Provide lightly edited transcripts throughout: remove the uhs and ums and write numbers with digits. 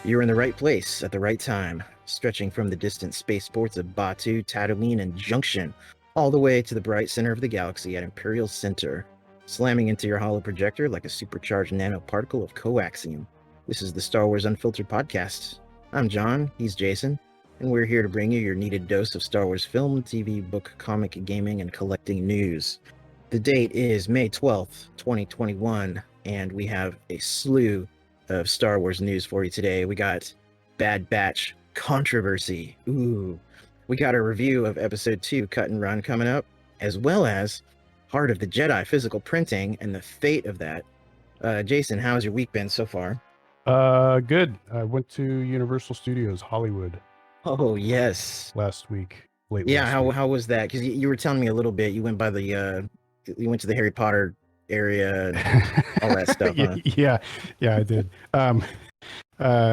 You're in the right place at the right time, stretching from the distant spaceports of Batu, Tatooine, and Junction, all the way to the bright center of the galaxy at Imperial Center, slamming into your holo projector like a supercharged nanoparticle of coaxium. This is the Star Wars Unfiltered podcast. I'm John, he's Jason, and we're here to bring you your needed dose of Star Wars film, TV, book, comic, gaming, and collecting news. The date is May 12th, 2021, and we have a slew of Star Wars news for you today. We got Bad Batch controversy. Ooh. We got a review of episode 2 Cut and Run coming up, as well as Heart of the Jedi physical printing and the fate of that. Jason, how's your week been so far? Good. I went to Universal Studios Hollywood Oh, yes. last week. Yeah, last week. how was that? Because you were telling me a little bit. You went by you went to the Harry Potter area and all that stuff, huh? Yeah, I did.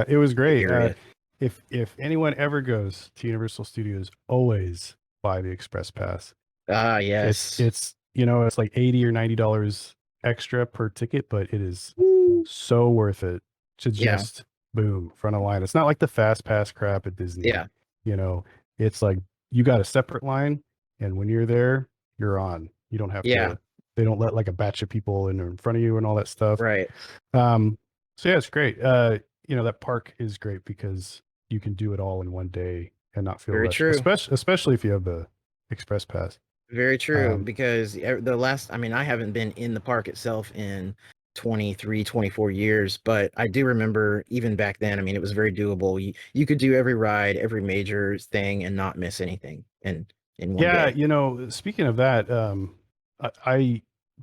It was great. Area. If anyone ever goes to Universal Studios, always buy the Express Pass. Ah, yes. It's it's like $80 or $90 extra per ticket, but it is so worth it to just boom, front of line. It's not like the fast pass crap at Disney. Yeah. It's like you got a separate line, and when you're there, you're on. You don't have to. They don't let like a batch of people in front of you and all that stuff. Right. So yeah, it's great. That park is great because you can do it all in one day and not feel Very rushed. true. Especially if you have the Express Pass. Very true, because I haven't been in the park itself in 23, 24 years, but I do remember even back then, it was very doable. You could do every ride, every major thing and not miss anything in one day. Speaking of that,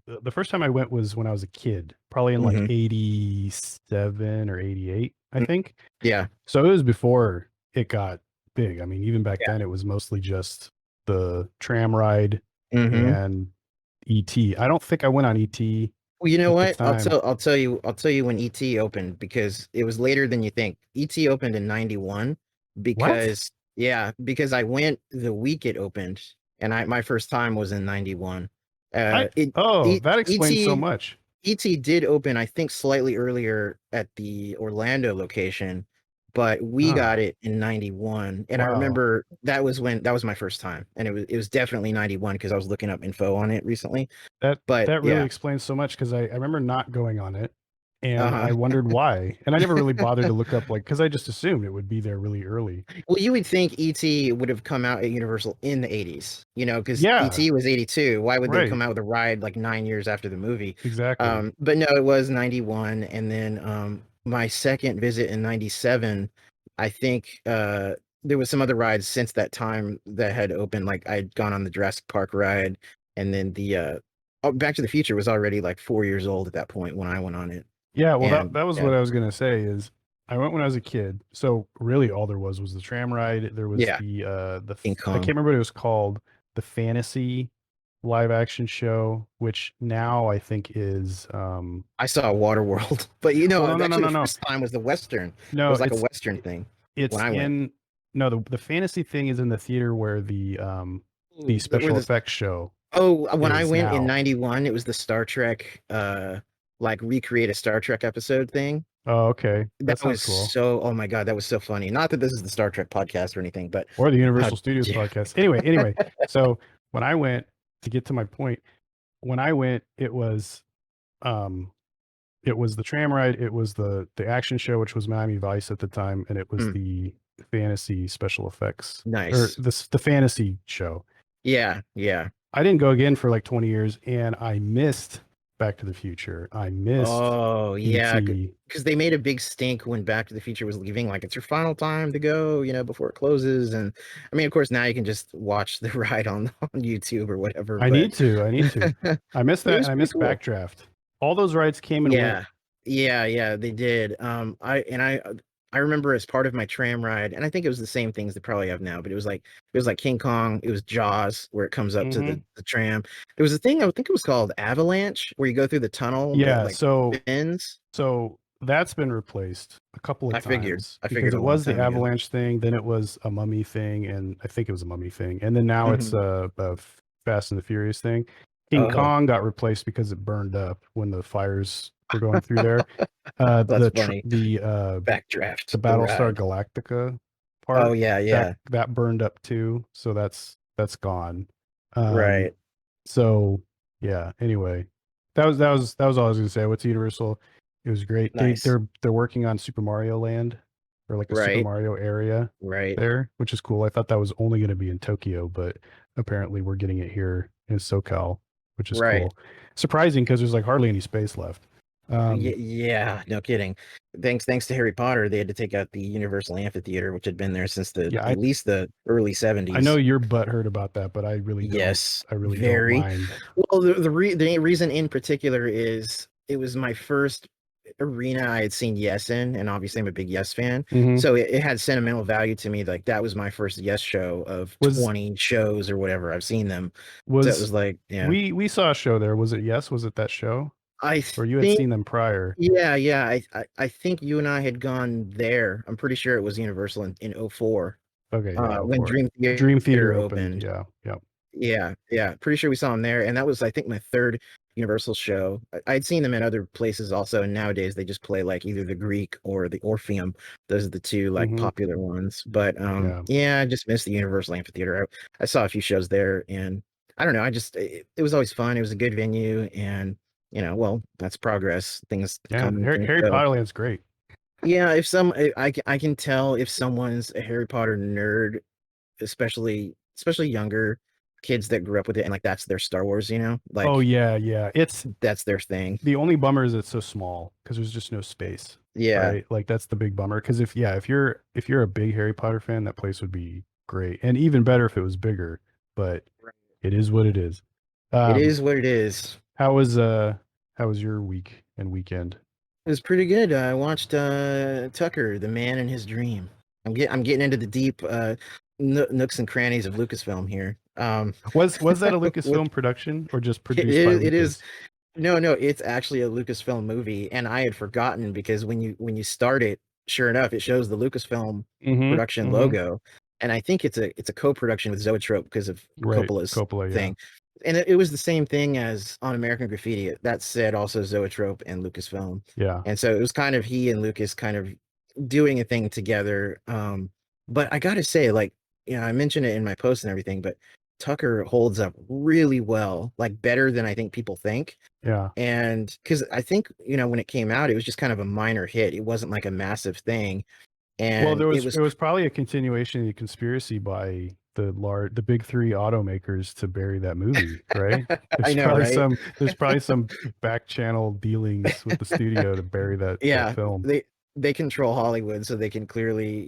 the first time I went was when I was a kid, probably in like 87 or 88, I think. Yeah. So it was before it got big. Even back then it was mostly just the tram ride and ET. I don't think I went on ET. Well, you know what? I'll tell you when ET opened, because it was later than you think. ET opened in 91 because because I went the week it opened, and my first time was in 91. That explains so much. ET did open, I think, slightly earlier at the Orlando location, but we got it in 91. And I remember that was my first time, and it was definitely 91 because I was looking up info on it recently. That really explains so much, because I remember not going on it, and I wondered why. And I never really bothered to look up, because I just assumed it would be there really early. Well, you would think ET would have come out at Universal in the 80s, because ET was 82. Why would they come out with a ride like 9 years after the movie? Exactly. But no, it was 91. And then my second visit in 97, I think there was some other rides since that time that had opened. Like I'd gone on the Jurassic Park ride, and then the Back to the Future was already like 4 years old at that point when I went on it. Yeah, well, that was what I was going to say is I went when I was a kid. So really all there was the tram ride. There was the King Kong. I can't remember what it was called, the Fantasy live action show, which now I think is I saw Waterworld, but no. The first time was the Western. No, it was like a Western thing. It's the Fantasy thing is in the theater where the special effects show. Oh, when I went in 91, it was the Star Trek like recreate a Star Trek episode thing. Oh, okay. That was cool. Oh my God, that was so funny. Not that this is the Star Trek podcast or anything, but or the Universal Studios podcast. Anyway, so when I went, to get to my point, when I went, it was the tram ride, it was the action show, which was Miami Vice at the time, and it was the Fantasy special effects. Nice. Or the Fantasy show. Yeah. I didn't go again for like 20 years, and I missed Back to the Future. I missed. Oh yeah, because they made a big stink when Back to the Future was leaving. Like, it's your final time to go, before it closes. And of course, now you can just watch the ride on YouTube or whatever. I need to. I missed that. I missed Backdraft. All those rides came and went. Yeah, they did. I remember as part of my tram ride, and I think it was the same things they probably have now, but it was like King Kong, it was Jaws, where it comes up to the tram. There was a thing, I think it was called Avalanche, where you go through the tunnel. Yeah, ends. So that's been replaced a couple of times. I figured it was the Avalanche thing, then it was a Mummy thing, and I think it was a Mummy thing, and then now it's a Fast and the Furious thing. King Kong got replaced because it burned up when the fires We're going through there. That's funny. The Backdraft the Battlestar ride. Galactica Oh part yeah, that yeah. that burned up too, so that's gone. Um, Right. so yeah. Anyway, that was all I was gonna say. What's Universal? It was great. They Nice. they're working on Super Mario Land, or like a Super Right. Mario area Right. there, which is cool. I thought that was only going to be in Tokyo, but apparently we're getting it here in SoCal, which is Right. cool. Surprising because there's like hardly any space left. Yeah, no kidding. Thanks to Harry Potter, they had to take out the Universal Amphitheater, which had been there since the Yeah, at least the early I know 70s. you're butthurt about that, but I really don't. Yes, I really don't very. mind. Well, the reason in particular is it was my first arena I had seen Yes in, and obviously I'm a big Yes fan. Hmm. So it had sentimental value to me. Like that was my first Yes show of Was 20 shows or whatever. I've seen them. So it was was like, yeah. we saw a show there? Was it Yes? Was it that show? I Or you had think seen them prior? Yeah, yeah. I think you and I had gone there. I'm pretty sure it was Universal in '04, Okay, yeah, oh when four. Dream Dream Theater Theater opened. opened. Yeah, yeah. Yeah, yeah. Pretty sure we saw him there, and that was I think my third Universal show. I'd seen them in other places also, and nowadays they just play like either the Greek or the Orpheum. Those are the two like Hmm. popular ones. But Yeah, yeah, I just missed the Universal Amphitheater. I saw a few shows there, and I don't know. It was always fun. It was a good venue, and well, that's progress. Things yeah. come, Harry, things Harry go. Potter Land's great. Yeah, I can tell if someone's a Harry Potter nerd, especially younger kids that grew up with it and like that's their Star Wars, Oh like yeah, yeah. It's that's their thing. the only bummer is it's so small because there's just no space, Yeah. right? Like that's the big bummer. Because if you're a big Harry Potter fan, that place would be great, and even better if it was bigger. But Right. it is what it is. It Um, is what it is. how was uh how was your week and weekend? It was pretty good. I watched Tucker, The Man in His Dream. I'm getting into the deep nooks and crannies of Lucasfilm here. Was that a With Lucasfilm production or just it produced by is it is Lucas? No, no, it's actually a Lucasfilm movie, and I had forgotten because when you start it, sure enough, it shows the Lucasfilm Mm-hmm. production Mm-hmm. logo, and I think it's a co-production with Zoetrope because of Right, Coppola's Coppola. Yeah. thing, and it was the same thing as on American Graffiti. That said, also Zoetrope and Lucasfilm, Yeah. and so it was kind of he and Lucas kind of doing a thing together. But I gotta say, like, I mentioned it in my post and everything, but Tucker holds up really well, like better than I think people think. Yeah. And because I think, when it came out, it was just kind of a minor hit. It wasn't like a massive thing. Well, And there it was was, it was probably a continuation of the conspiracy by the big three automakers to bury that movie, right? I There's know, probably right? some back channel dealings with the studio to bury that Yeah, film. they control Hollywood, so they can clearly,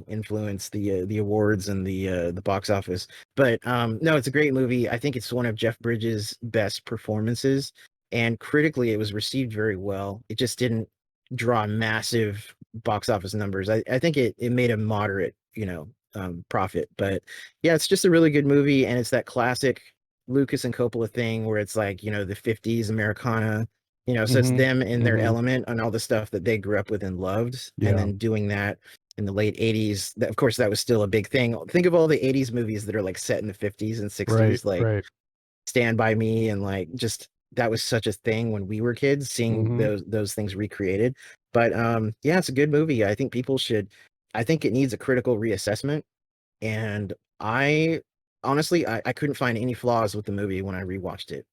influence the awards and the box office. But no, it's a great movie. I think it's one of Jeff Bridges' best performances, and critically, it was received very well. It just didn't draw massive box office numbers. I think it made a moderate, profit. But yeah, it's just a really good movie, and it's that classic Lucas and Coppola thing where it's like, the 50s Americana. So it's Hmm. them in their Hmm. element and all the stuff that they grew up with and loved, and Yeah. then doing that in the late 80s. Of course, that was still a big thing. Think of all the 80s movies that are like set in the 50s and Right. 60s, like Right. Stand By Me, and like just that was such a thing when we were kids, seeing Hmm. those things recreated. But yeah, it's a good movie. I think it needs a critical reassessment. And I honestly, I couldn't find any flaws with the movie when I rewatched it.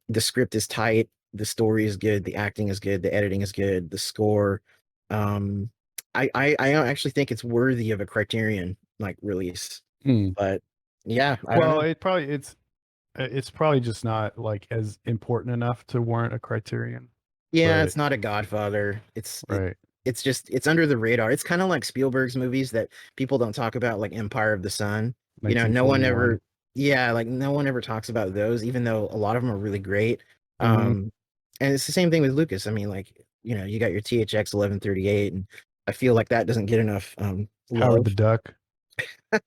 The script is tight, the story is good, the acting is good, the editing is good, the score. Um, I actually think it's worthy of a Criterion like release. Mm. But yeah, I don't Well, know. it's probably just not like as important enough to warrant a Criterion. Yeah, But it's not a Godfather. right, It's just it's under the radar. It's kind of like Spielberg's movies that people don't talk about, like Empire of the Sun. No one 1941. ever, yeah, like no one ever talks about those, even though a lot of them are really great. Hmm. And it's the same thing with Lucas. I mean, like, you got your THX 1138, and I feel like that doesn't get enough Howard the love. Duck. I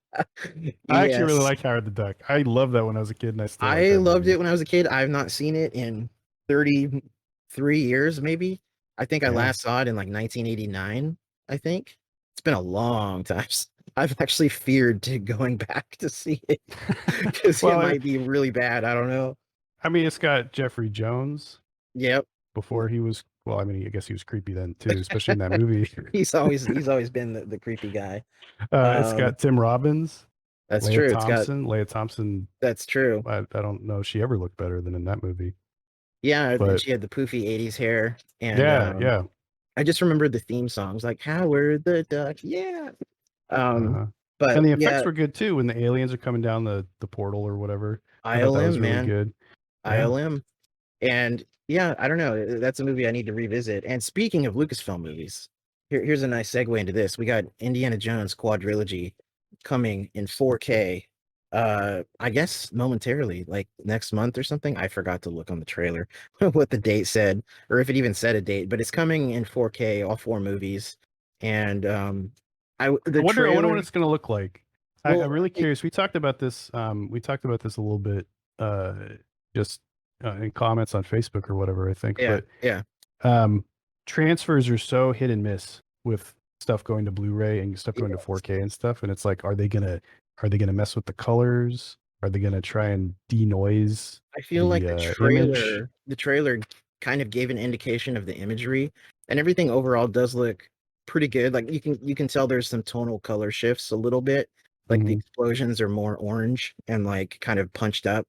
actually really Yes, like Howard the Duck. I loved that when I was a kid, and I still like I that loved movie. it when I was a kid. I've not seen it in 33 years, maybe. I think I Yeah. last saw it in like 1989, I think. It's been a long time. I've actually feared to going back to see it because it Well, might be really bad. I don't know. I mean, it's got Jeffrey Jones, Yep. before he was. Well, I mean, I guess he was creepy then too, especially in that movie. He's always been the creepy guy. It's Um, got Tim Robbins, that's Leah true. Thompson. Leah Thompson. That's true. I don't know if she ever looked better than in that movie. Yeah, But she had the poofy '80s hair, and yeah, yeah. I just remembered the theme songs like Howard the Duck. Yeah. Um, Uh-huh. And but the effects yeah, were good too when the aliens are coming down the portal or whatever. I thought that was ILM, really man, good. Yeah. ILM. And yeah, I don't know. That's a movie I need to revisit. And speaking of Lucasfilm movies, here's a nice segue into this. We got Indiana Jones quadrilogy coming in 4K. I guess momentarily, like next month or something. I forgot to look on the trailer what the date said, or if it even said a date. But it's coming in 4K, all four movies. And I the wonder what trailer. it's going to look like. I'm Well, really curious. We talked about this. We talked about this a little bit, uh, just in comments on Facebook or whatever. I think, yeah, but yeah. um, transfers are so hit and miss with stuff going to Blu-ray and stuff going to Yes. 4K and stuff. And it's like, are they gonna mess with the colors? Are they gonna try and denoise I feel like the image? the trailer kind of gave an indication of the imagery, and everything overall does look pretty good. Like you can tell there's some tonal color shifts a little bit. Like the Hmm. explosions are more orange and like kind of punched up.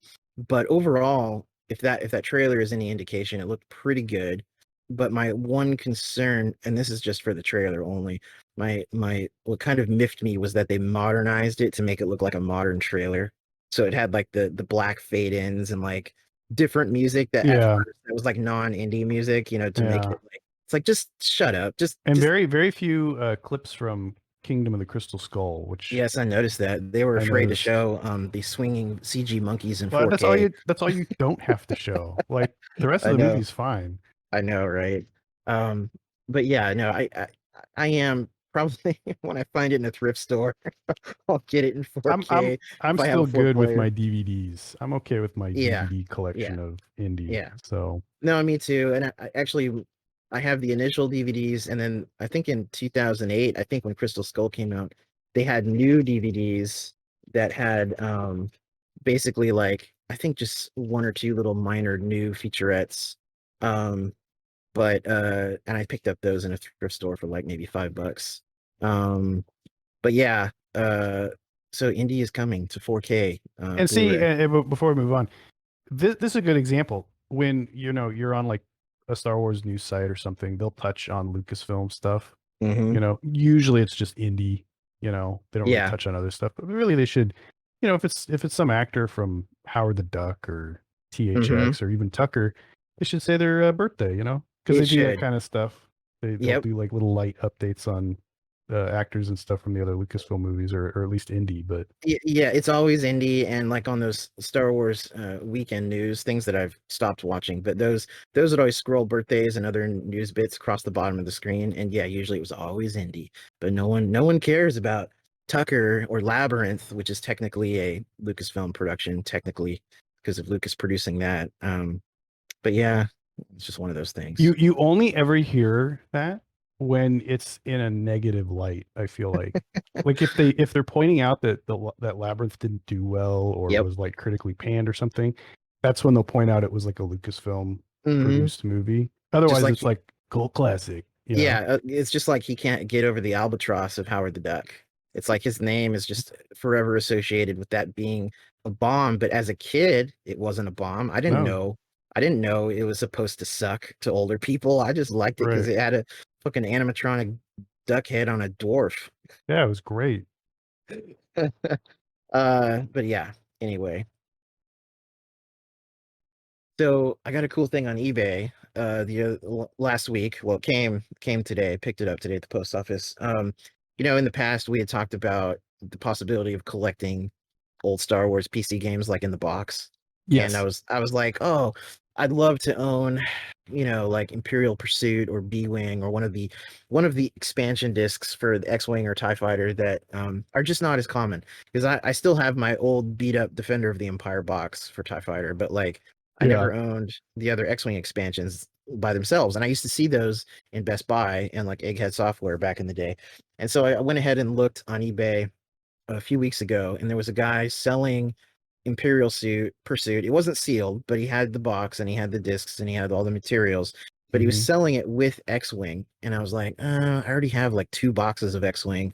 But overall, if that trailer is any indication, it looked pretty good. But my one concern, and this is just for the trailer only, my what kind of miffed me was that they modernized it to make it look like a modern trailer. So it had like the black fade ins and like different music that at Yeah, first it was like non-indie music, to make yeah. it like it's like just shut up. And Just very, very few clips from Kingdom of the Crystal Skull, which yes, I noticed that. They were I afraid to noticed. show the swinging CG monkeys in Well, 4K. that's all you don't have to show. Like the rest of I the know. movie's fine. I know, right? Um but yeah, no, I am probably when I find it in a thrift store, I'll get it in I'm I'm 4K I'm if I have still a four good with player. my DVDs. I'm okay with my Yeah. DVD Yeah. collection of indie. Yeah. So No, me too. And I actually I have the initial DVDs, and then I think in 2008, I think when Crystal Skull came out, they had new DVDs that had basically like I think just one or two little minor new featurettes. Um but and I picked up those in a thrift store for like maybe $5. Um but yeah, so Indie is coming to 4K and see, Blu-ray. before we move on, this is a good example. When you're on like a Star Wars news site or something, they'll touch on Lucasfilm stuff. Hmm. Usually it's just indie. They don't really Yeah. touch on other stuff, but really they should. If it's some actor from Howard the Duck or Hmm. THX or even Tucker, they should say their birthday. Because they It do that should. kind of stuff. They'll Yep. do like little light updates on actors and stuff from the other Lucasfilm movies, or at least indie. But Yeah, it's always indie and like on those Star Wars weekend news things that I've stopped watching. But those would always scroll birthdays and other news bits across the bottom of the screen. And yeah, usually it was always indie. But no one cares about Tucker or Labyrinth, which is technically a Lucasfilm production, technically because of Lucas producing that. But yeah, it's just one of those things. you only ever hear that when it's in a negative light. I feel like if they're pointing out that that Labyrinth didn't do well or Yep. was like critically panned or something, that's when they'll point out it was like a Lucasfilm Hmm. produced movie. Just Otherwise, like it's like cult classic. yeah, it's just like he can't get over the albatross of Howard the Duck. It's like his name is just forever associated with that being a bomb. But as a kid, it wasn't a bomb. I didn't No, know. I didn't know it was supposed to suck to older people. I just liked it because right? it had a fucking animatronic duck head on a dwarf. Yeah, it was great. But yeah. Anyway, so I got a cool thing on eBay last week. Well, it came today. I picked it up today at the post office. In the past we had talked about the possibility of collecting old Star Wars PC games like in the box. And I Yes. was I was like, "Oh, I'd love to own, like Imperial Pursuit or B-Wing or one of the expansion discs for the X-Wing or TIE Fighter that are just not as common because I still have my old beat up Defender of the Empire box for TIE Fighter, but like I Yeah. never owned the other X-Wing expansions by themselves. And I used to see those in Best Buy and like Egghead Software back in the day. And so I went ahead and looked on eBay a few weeks ago, and there was a guy selling Imperial suit Pursuit. It wasn't sealed, but he had the box and he had the discs and he had all the materials. But he was Mm-hmm. selling it with X-wing, and I was like, I already have like 2 boxes of X-wing.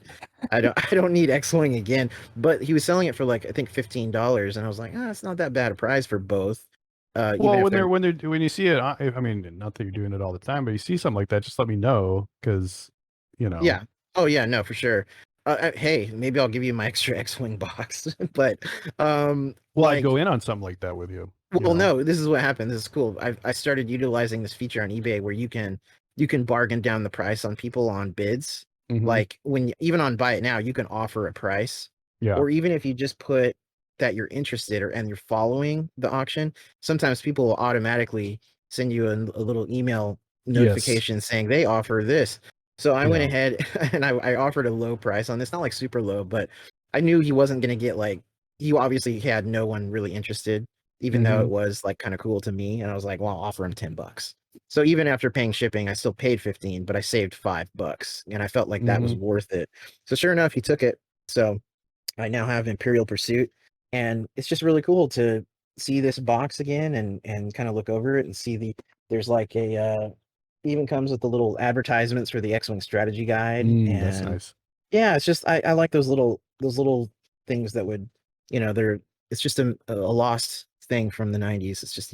I don't need X-wing again. But he was selling it for like I think $15, and I was like, it's not that bad a price for both. Even Well, if they're when you see it, I mean, not that you're doing it all the time, but you see something like that, just let me know because, you know. yeah. Oh yeah, no, for sure. Hey, maybe I'll give you my extra X-wing box. But Well, I'd like go in on something like that with you. You well, know. no, this is what happened. This is cool. I started utilizing this feature on eBay where you can bargain down the price on people on bids. Mm-hmm. Like even on Buy It Now, you can offer a price, Yeah. or even if you just put that you're interested and you're following the auction, sometimes people will automatically send you a little email Yes. notification saying they offer this. So I went Yeah. ahead and I offered a low price on this, not like super low, but I knew he wasn't going to get like he obviously had no one really interested, even though Mm-hmm. it was like kind of cool to me. And I was like, well, I'll offer him $10. So even after paying shipping, I still paid 15, but I saved $5. And I felt like that was Mm-hmm. worth it. So sure enough, he took it. So I now have Imperial Pursuit. And it's just really cool to see this box again and kind of look over it and see there's like even comes with the little advertisements for the X-Wing strategy guide. That's And nice. yeah, it's just I like those little things that would, they're it's just a lost thing from the 90s. It's just,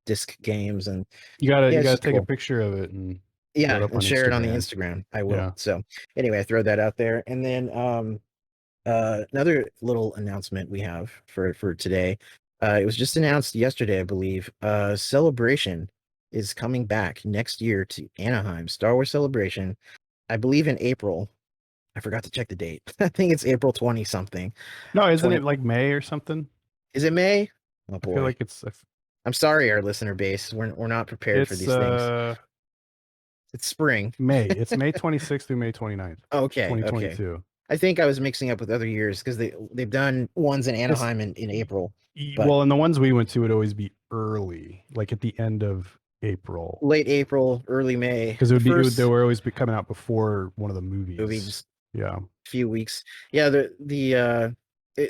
disc games and yeah, You it's gotta just take a cool. picture of it and throw it Yeah, up and on share it on the Instagram. Instagram. I will. Yeah. So anyway, I throw that out there. And then another little announcement we have for today. It was just announced yesterday, I believe. Celebration is coming back next year to Anaheim. Star Wars Celebration, I believe in April. I forgot to check the date. I think it's April 20 something. No, isn't 20 it like May or something? Is it May? Oh I feel boy. like it's I'm sorry, our listener base. We're not prepared for it's these things. It's spring. May. It's May 26th through May 29th, Okay, okay. 2022. I think I was mixing up with other years because they've done ones in It's Anaheim in April, but well, and the ones we went to would always be early, like at the end of April, late April, early May. because The they first were always be coming out before one of the movie, movies. just Yeah. few weeks. Yeah,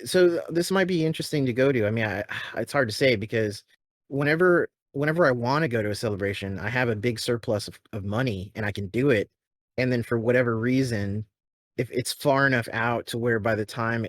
so this might be interesting to go to. I mean, it's hard to say because whenever I want to go to a celebration, I have a big surplus of money and I can do it. And then for whatever reason, if it's far enough out to where by the time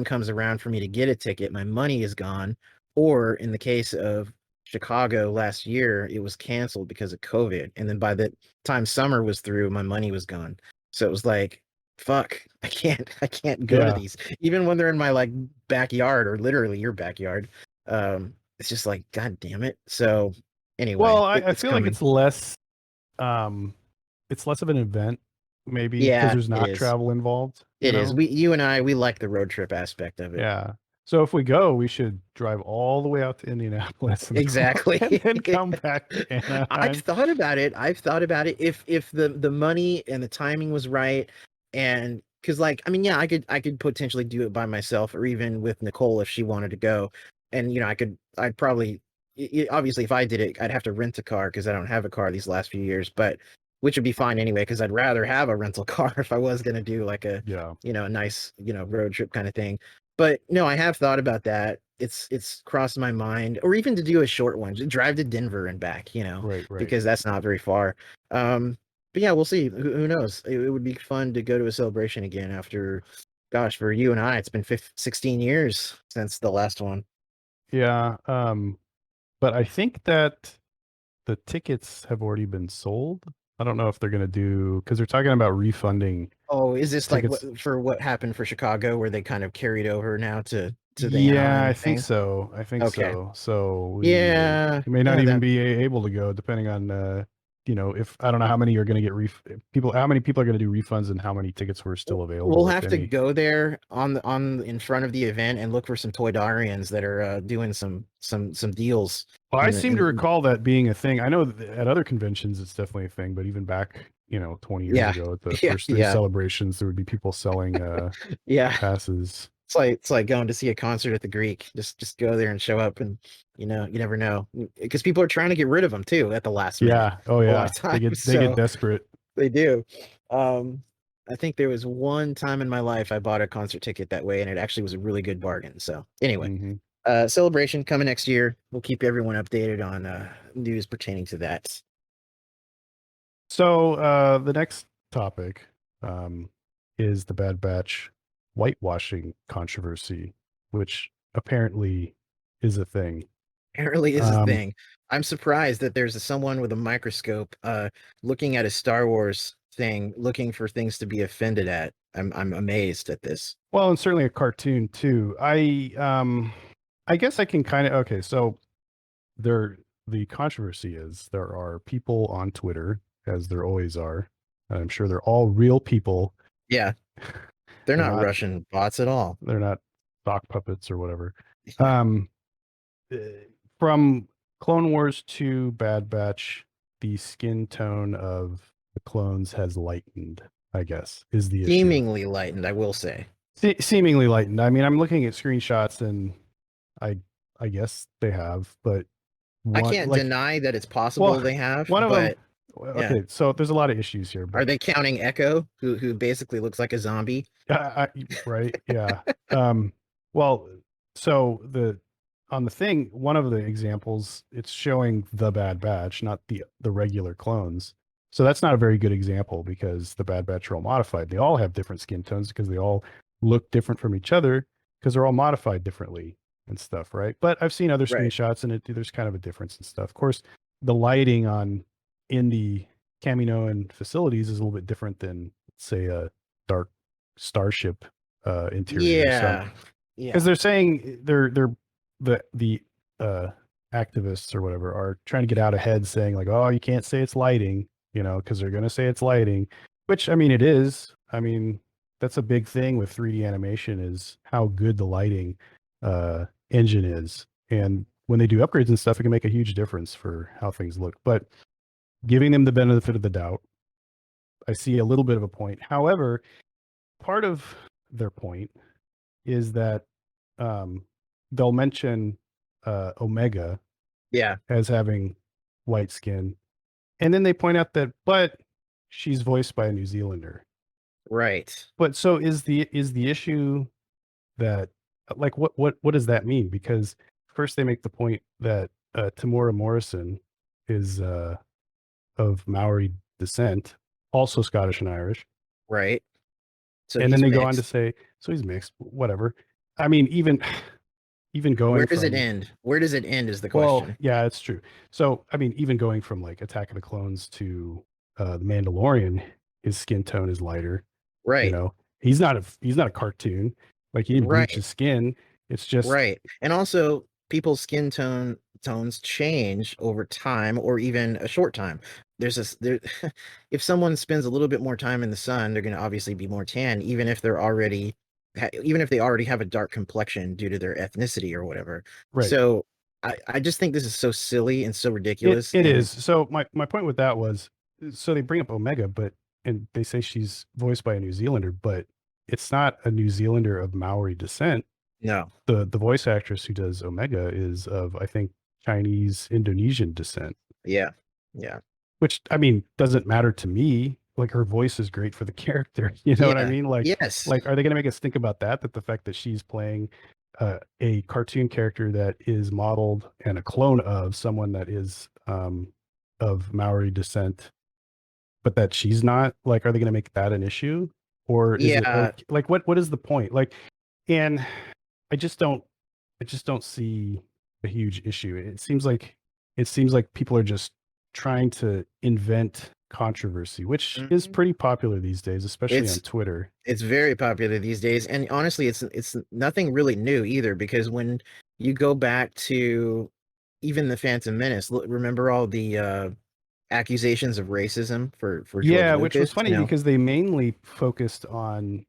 comes around for me to get a ticket, my money is gone. Or in the case of Chicago last year, it was canceled because of COVID. And then by the time summer was through, my money was gone. So it was like, fuck, I can't go to Yeah. these even when they're in my like backyard or literally your backyard. It's just like god damn it. So anyway, Well, I it's feel like coming. um it's less of an event maybe because Yeah, there's it not is. travel involved, you It is. know? You and I, we like the road trip aspect of it. Yeah. So if we go, we should drive all the way out to Indianapolis and, Exactly. and then come back to I've Anaheim. thought about it. I've thought about it. If the money and the timing was right, and because like I mean, yeah, I could potentially do it by myself or even with Nicole if she wanted to go, and I'd probably obviously if I did it, I'd have to rent a car because I don't have a car these last few years, but which would be fine anyway because I'd rather have a rental car if I was gonna do like Yeah. a nice road trip kind of thing. But no, I have thought about that. It's crossed my mind, or even to do a short one, just drive to Denver and back, Right, right. because that's not very far. But yeah, we'll see. Who knows? It would be fun to go to a celebration again after, gosh, for you and I, it's been 16 years since the last one. Yeah. But I think that the tickets have already been sold. I don't know if they're gonna do because they're talking about refunding Oh, is this like tickets. what happened for Chicago, where they kind of carried over now to the Yeah, I Anaheim think thing? so. I think Okay. so. So Yeah, we may not yeah, even that be able to go, depending on if I don't know how many are going to get how many people are going to do refunds and how many tickets were still we'll available, if have to any. go there on in front of the event and look for some Toydarians that are doing some deals Well, I in the seem to in recall that being a thing. I know that at other conventions it's definitely a thing, but even back 20 years yeah, ago at the yeah, first three yeah, celebrations, there would be people selling yeah. passes. It's like going to see a concert at the Greek. Just go there and show up, and you never know because people are trying to get rid of them too at the last minute Yeah. Oh a lot of yeah. times. They get So desperate. they do. Um, I think there was one time in my life I bought a concert ticket that way, and it actually was a really good bargain. So anyway, Hmm. Celebration coming next year. We'll keep everyone updated on news pertaining to that. So the next topic is the Bad Batch whitewashing controversy, which apparently is a thing. Apparently is a Um, thing. I'm surprised that there's someone with a microscope looking at a Star Wars thing, looking for things to be offended at. I'm amazed at this. well, and certainly a cartoon too. I guess I can kind of okay. So there, the controversy is there are people on Twitter, as there always are. And I'm sure they're all real people. Yeah, they're They're not not Russian bots at all. they're not sock puppets or whatever. Um, uh, from Clone Wars to Bad Batch, the skin tone of the clones has lightened, I guess, is the issue. Seemingly lightened, I will say. Seemingly lightened. I mean, I'm looking at screenshots and I I guess they have, but I one can't like deny that it's possible well, they have, one of them but yeah. okay, so there's a lot of issues here, Are but they counting Echo, who basically looks like a zombie? right, yeah. Um, well, so the on the thing, one of the examples, it's showing the Bad Batch, not the regular clones. So that's not a very good example because the Bad Batch are all modified. They all have different skin tones because they all look different from each other because they're all modified differently and stuff, right? But I've seen other Right. screenshots and there's kind of a difference and stuff. Of course, the lighting on in the Kaminoan facilities is a little bit different than, say, a dark starship interior. So Yeah. because Yeah. they're saying they're the activists or whatever are trying to get out ahead, saying like, oh, you can't say it's lighting, because they're going to say it's lighting, which I mean it is. I mean that's a big thing with 3D animation is how good the lighting engine is, and when they do upgrades and stuff, it can make a huge difference for how things look. But giving them the benefit of the doubt, I see a little bit of a point. However, part of their point is that um, they'll mention Omega Yeah. as having white skin, and then they point out that, but she's voiced by a New Zealander. Right. But so is the issue that like what does that mean? Because first they make the point that Tamora Morrison is of Maori descent, also Scottish and Irish, Right. So and then he's they go on to mixed. say so he's mixed, whatever. I mean, even Where going does it from end? Where does it end is the well, question. yeah, it's true. So, I mean, even going from like Attack of the Clones to The Mandalorian, his skin tone is lighter. You Right. know, he's not a cartoon. Like he didn't bleach Right. his skin. It's just Right. And also people's tones change over time or even a short time. There's this there if someone spends a little bit more time in the sun, they're going to obviously be more tan even if they already have a dark complexion due to their ethnicity or whatever. right. So I just think this is so silly and so It ridiculous it and is. So my point with that was so they bring up Omega, but and they say she's voiced by a New Zealander, but it's not a New Zealander of Maori descent. no. The voice actress who does Omega is of, I think, Chinese Indonesian descent. Yeah. Yeah. Which, I mean, doesn't matter to me. Like, her voice is great for the character, you know what I Yeah. mean? Like Yes. like, are they gonna make us think about that the fact that she's playing, a cartoon character that is modeled and a clone of someone that is, of Maori descent, but that she's not? Like, are they gonna make that an issue? Or is it Yeah. okay like, what is the point? Like and I just don't I just don't see a huge issue. It seems like people are just trying to invent controversy, which is Mhm. pretty popular these days, especially on It's Twitter. It's very popular these days, and honestly, it's nothing really new either because when you go back to even the Phantom Menace, remember all the accusations of racism for George Yeah, which Lucas, was funny because they mainly focused on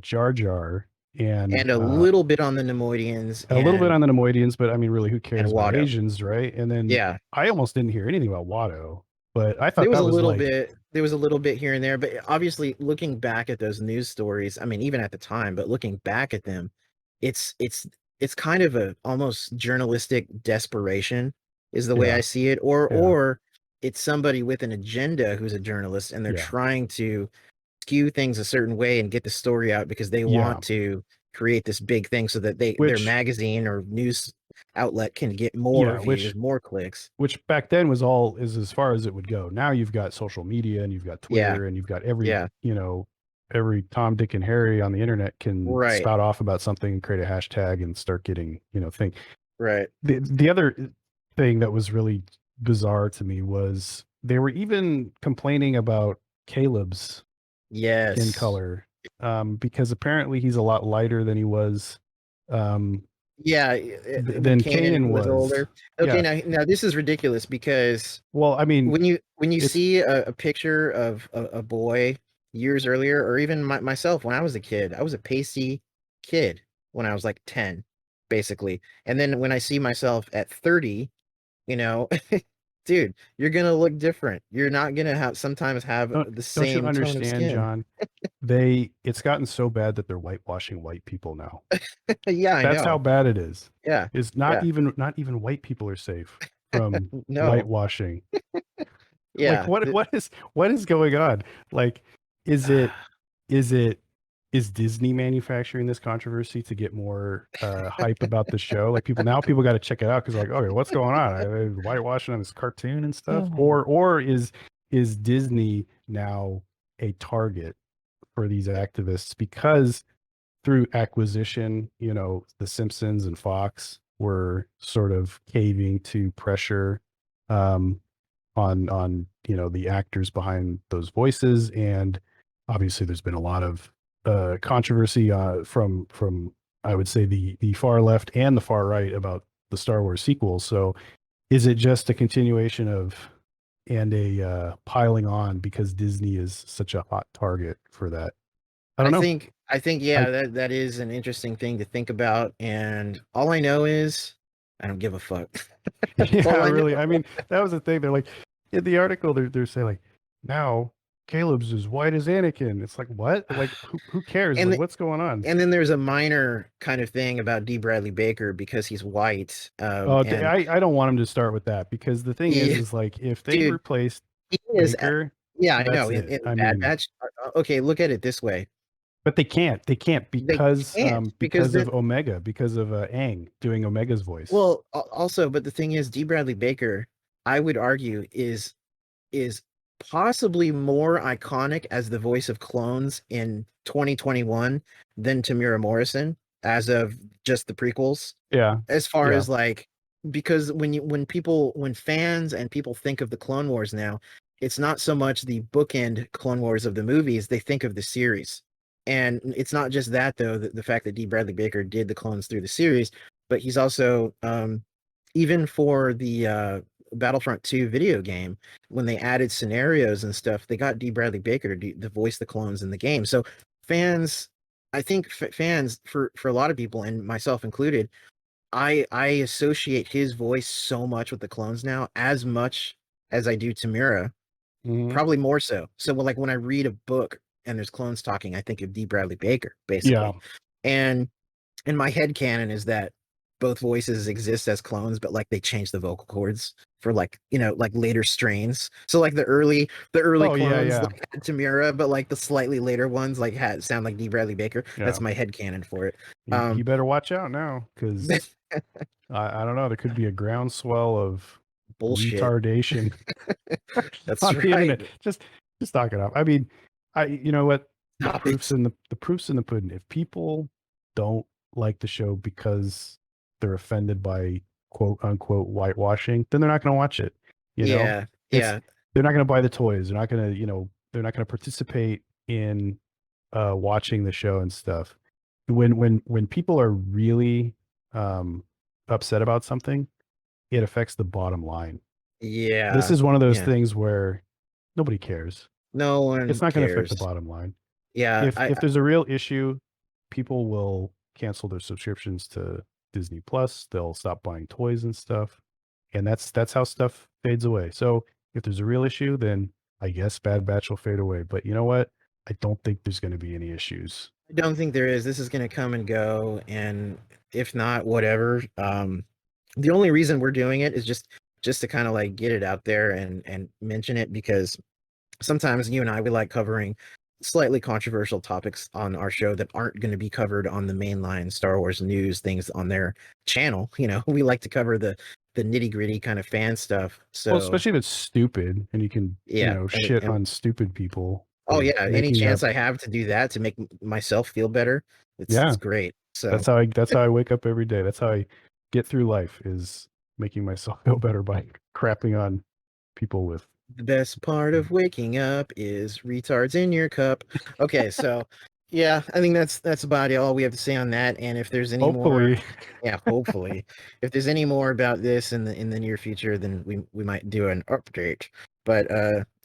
Jar Jar and and a little bit on the Nemoidians a little bit on the Nemoidians, but I mean, really, who and cares about Watto. Asians, right? And then Yeah, I almost didn't hear anything about Watto, but I thought that was like, there was a little bit here and there, but obviously looking back at those news stories, I mean, even at the time, but looking back at them, it's it's it's kind of a almost journalistic desperation is the way I yeah, see it, yeah, or it's somebody with an agenda who's a journalist and they're yeah, trying to skew things a certain way and get the story out because they yeah. want to create this big thing so that their which magazine or news outlet can get more yeah, views, more clicks. which back then was all is as far as it would go. Now you've got social media and you've got Yeah, Twitter and you've got yeah, every Tom, Dick, and Harry on the internet can right, spout off about something and create a hashtag and start getting, thing. right. The other thing that was really bizarre to me was they were even complaining about Caleb's skin Yes. color, because apparently he's a lot lighter than he was, um, Yeah, when than Kanan Kanan was was. older. Okay, Yeah. now this is ridiculous because Well, I mean, when you it's see a picture of a boy years earlier, or even myself when I was a kid, I was a pasty kid when I was like 10, basically. And then when I see myself at 30, you know, dude, you're gonna look different. You're not gonna sometimes have the don't you same tone of understand, skin. John? It's gotten so bad that they're whitewashing white people now. Yeah, I That's how know. bad it is. Yeah, It's yeah. not even white people are safe from No. whitewashing. Like Yeah. what is going on? Like, is it is it is Disney manufacturing this controversy to get more hype about the show? Like people got to check it out because like, okay, what's going on? Whitewashing on this cartoon and stuff, or is Disney now a target for these activists because through acquisition, The Simpsons and Fox were sort of caving to pressure, um, on the actors behind those voices, and obviously there's been a lot of controversy from I would say the far left and the far right about the Star Wars sequels. So is it just a continuation of and a piling on because Disney is such a hot target for that? I don't know. I think I yeah, that is an interesting thing to think about, and all I know is I don't give a fuck. That's Yeah, all I really. know. I mean, that was the thing. They're like in the article, they're saying like now Caleb's as white as Anakin. It's like what? Like who cares? And Like the, what's going on? and then there's a minor kind of thing about D. Bradley Baker because he's white. Oh, And I don't want him to start with that because the thing he, is like if they dude, replaced he is. Baker, Yeah, I know. that's In, it. in I Bad mean, Batch. Okay, look at it this way. but they can't. They can't They can't because because of Omega, because of Aang doing Omega's voice. well, also, but the thing is, D. Bradley Baker, I would argue, is possibly more iconic as the voice of clones in 2021 than Tamira Morrison as of just the prequels. Yeah. As far Yeah. as like, because when fans and people think of the Clone Wars now, it's not so much the bookend Clone Wars of the movies, they think of the series. And it's not just that though, the fact that D. Bradley Baker did the clones through the series, but he's also even for the Battlefront 2 video game, when they added scenarios and stuff, they got D. Bradley Baker to voice the clones in the game. So fans, I think fans for a lot of people and myself included, I associate his voice so much with the clones now, as much as I do Tamira, Mhm. probably more so. So like when I read a book and there's clones talking, I think of D. Bradley Baker, Yeah. basically. And my head canon is that both voices exist as clones, but like they changed the vocal cords for like, like later strains. So like the early Oh yeah, clones yeah. like had Tamira, but like the slightly later ones like had sound like D. Bradley Baker. Yeah. That's my head canon for it. You better watch out now because I don't know. There could be a groundswell of Bullshit. retardation That's on the internet. right. Just knock it off. I mean, you know what? Stop it. The proof's in the pudding. If people don't like the show because they're offended by quote unquote whitewashing, then they're not going to watch it. You know, Yeah, it's yeah, they're not going to buy the toys. They're not going to, they're not going to participate in watching the show and stuff. When people are really upset about something, it affects the bottom line. This yeah, is one of those yeah. things where nobody cares. No It's one not going to affect the cares. bottom line. Yeah, If there's a real issue, people will cancel their subscriptions to Disney Plus. They'll stop buying toys and stuff, and that's how stuff fades away. So if there's a real issue, then I guess Bad Batch will fade away. But you know what? I don't think there's going to be any issues. I don't think there is. This is going to come and go, and if not, whatever. The only reason we're doing it is just to kind of like get it out there and mention it because sometimes you and I we like covering slightly controversial topics on our show that aren't going to be covered on the mainline Star Wars news things on their channel. We like to cover the nitty-gritty kind of fan stuff. Well, So, especially if it's stupid and you can, yeah. shit And on stupid people oh for yeah, any making up. chance I have to do that to make myself feel better, it's Yeah, great. So, that's how I wake up every day. That's how I get through life, is making myself feel better by crapping on people with. the best part of waking up is retards in your cup. Okay, so yeah, I think that's about all we have to say on that. And if there's any more, Hopefully, yeah, hopefully, if there's any more about this in the near future, then we might do an update. But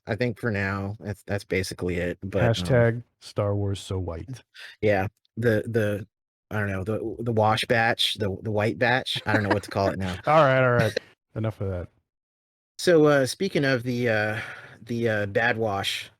I think for now that's basically it. But hashtag Star Wars so white. yeah, the I don't know, the wash batch, the white batch. I don't know what to call it now. All right. Enough of that. So speaking of the Bad Wash,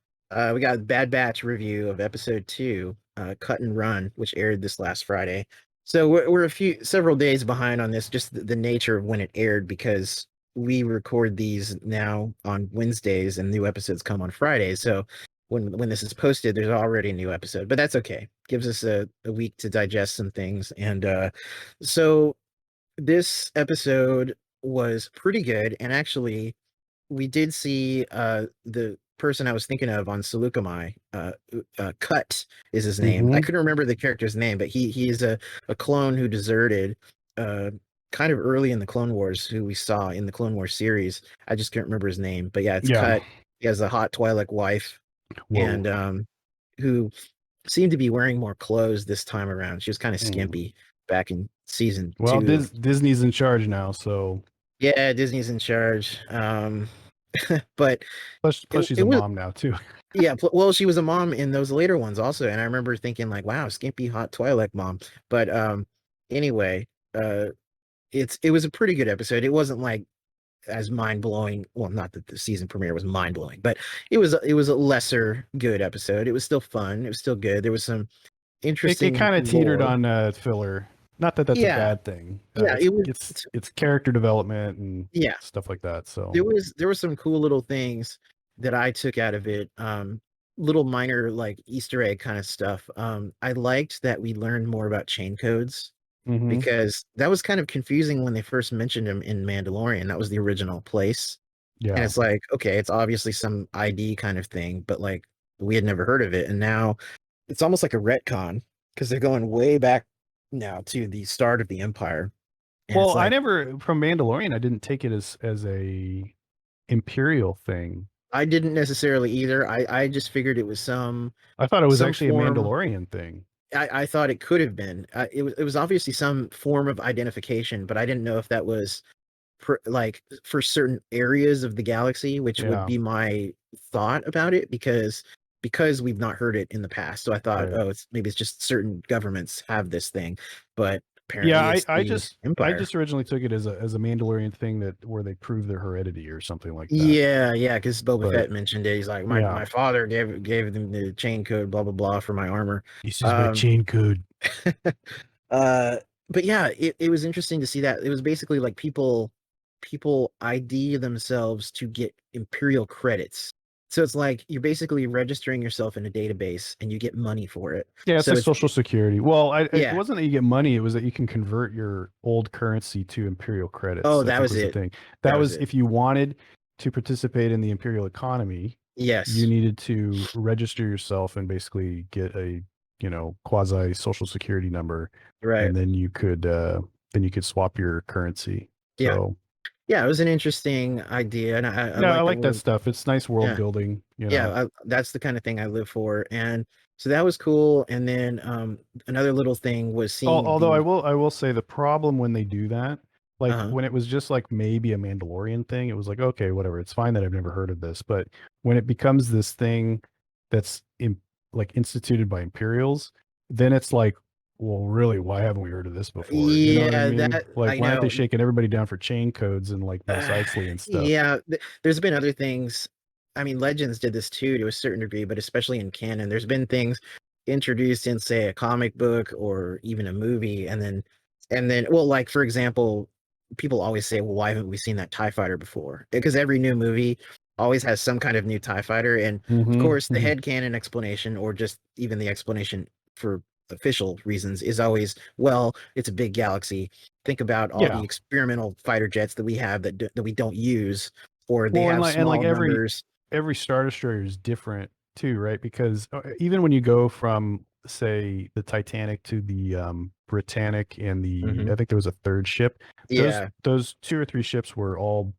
we got a Bad Batch review of episode 2, Cut and Run, which aired this last Friday. So we're several days behind on this, just the nature of when it aired, because we record these now on Wednesdays and new episodes come on Fridays. So when this is posted, there's already a new episode, but that's okay. Gives us a week to digest some things. And so this episode was pretty good, and actually we did see the person I was thinking of on Seleucami. Cut is his name. I Mm-hmm. couldn't remember the character's name, but he is a clone who deserted uh kind of early in the Clone Wars, who we saw in the Clone Wars series. I just can't remember his name, but yeah, it's Yeah. Cut. He has a hot Twi'lek wife, Whoa. and who seemed to be wearing more clothes this time around. She was kind of Mm. skimpy back in season Well, 2 of. Disney's in charge now, so Yeah, Disney's in charge. But plus she's it a was, mom now too. yeah, well, she was a mom in those later ones also, and I remember thinking like, wow, skimpy hot Twi'lek mom. But anyway, it was a pretty good episode. It wasn't like as mind blowing. Well, not that the season premiere was mind blowing, but it was a lesser good episode. It was still fun. It was still good. There was some It interesting kind of teetered lore. on filler. Not that that's a Yeah, bad thing. yeah, it was. It's character development and Yeah, stuff like that. So there was some cool little things that I took out of it. Little minor like Easter egg kind of stuff. I liked that we learned more about chain codes, hmm because that was kind of confusing when they first mentioned him in Mandalorian. That was the original place. And yeah. it's like, okay, it's obviously some ID kind of thing, but like we had never heard of it. And now it's almost like a retcon, because they're going way back now to the start of the Empire. And it's Well, I like, never from Mandalorian. I didn't take it as a Imperial thing. I didn't necessarily either. I just figured it was I thought it was some actually a form. Mandalorian thing. I thought it could have been. It was obviously some form of identification, but I didn't know if that was like for certain areas of the galaxy, which would Yeah, be my thought about it, because we've not heard it in the past. So I thought, right. oh, maybe it's just certain governments have this thing, but Yeah, apparently it's the I Empire. just originally took it as a Mandalorian thing that where they prove their heredity or something like that. Yeah, yeah, because Boba But Fett mentioned it. He's like, my yeah, my father gave them the chain code, blah blah blah, for my armor. this is my Um, chain code. uh, but yeah, it was interesting to see that it was basically like people ID themselves to get Imperial credits. So it's like you're basically registering yourself in a database and you get money for it. Yeah, it's So like it's Social Security. Well, it yeah. wasn't that you get money; it was that you can convert your old currency to Imperial credits. Oh, I that think was was the it. thing. That That was was it. if you wanted to participate in the Imperial economy, you Yes. needed to register yourself and basically get a quasi Social Security number, Right. and then you could swap your currency. Yeah. So Yeah, it was an interesting idea, and I yeah, I like that like that we're. stuff. It's nice world Yeah. building. Yeah, that's the kind of thing I live for. And so that was cool. And then another little thing was seeing Although the I will say the problem when they do that, like uh when it was just like maybe a Mandalorian thing, it was like, okay, whatever, it's fine that I've never heard of this. But when it becomes this thing that's like instituted by Imperials, then it's like, well, really, why haven't we heard of this before? You know what I yeah, mean? that Like, I why aren't they know. shaking everybody down for chain codes and like Mos Eisley and stuff? Yeah, there's been other things. I mean, Legends did this too to a certain degree, but especially in canon, there's been things introduced in, say, a comic book or even a movie, and then, well, like for example, people always say, "Well, why haven't we seen that TIE fighter before?" Because every new movie always has some kind of new TIE fighter. And of Hmm. course, the Hmm. headcanon explanation, or just even the explanation for official reasons, is always, well, it's a big galaxy. Think about all Yeah. the experimental fighter jets that we have that we don't use, or they Well, have and like small numbers. every Star Destroyer is different too, right? Because even when you go from, say, the Titanic to the Britannic and the, Hmm. I think there was a third ship. Yeah, Those two or three ships were all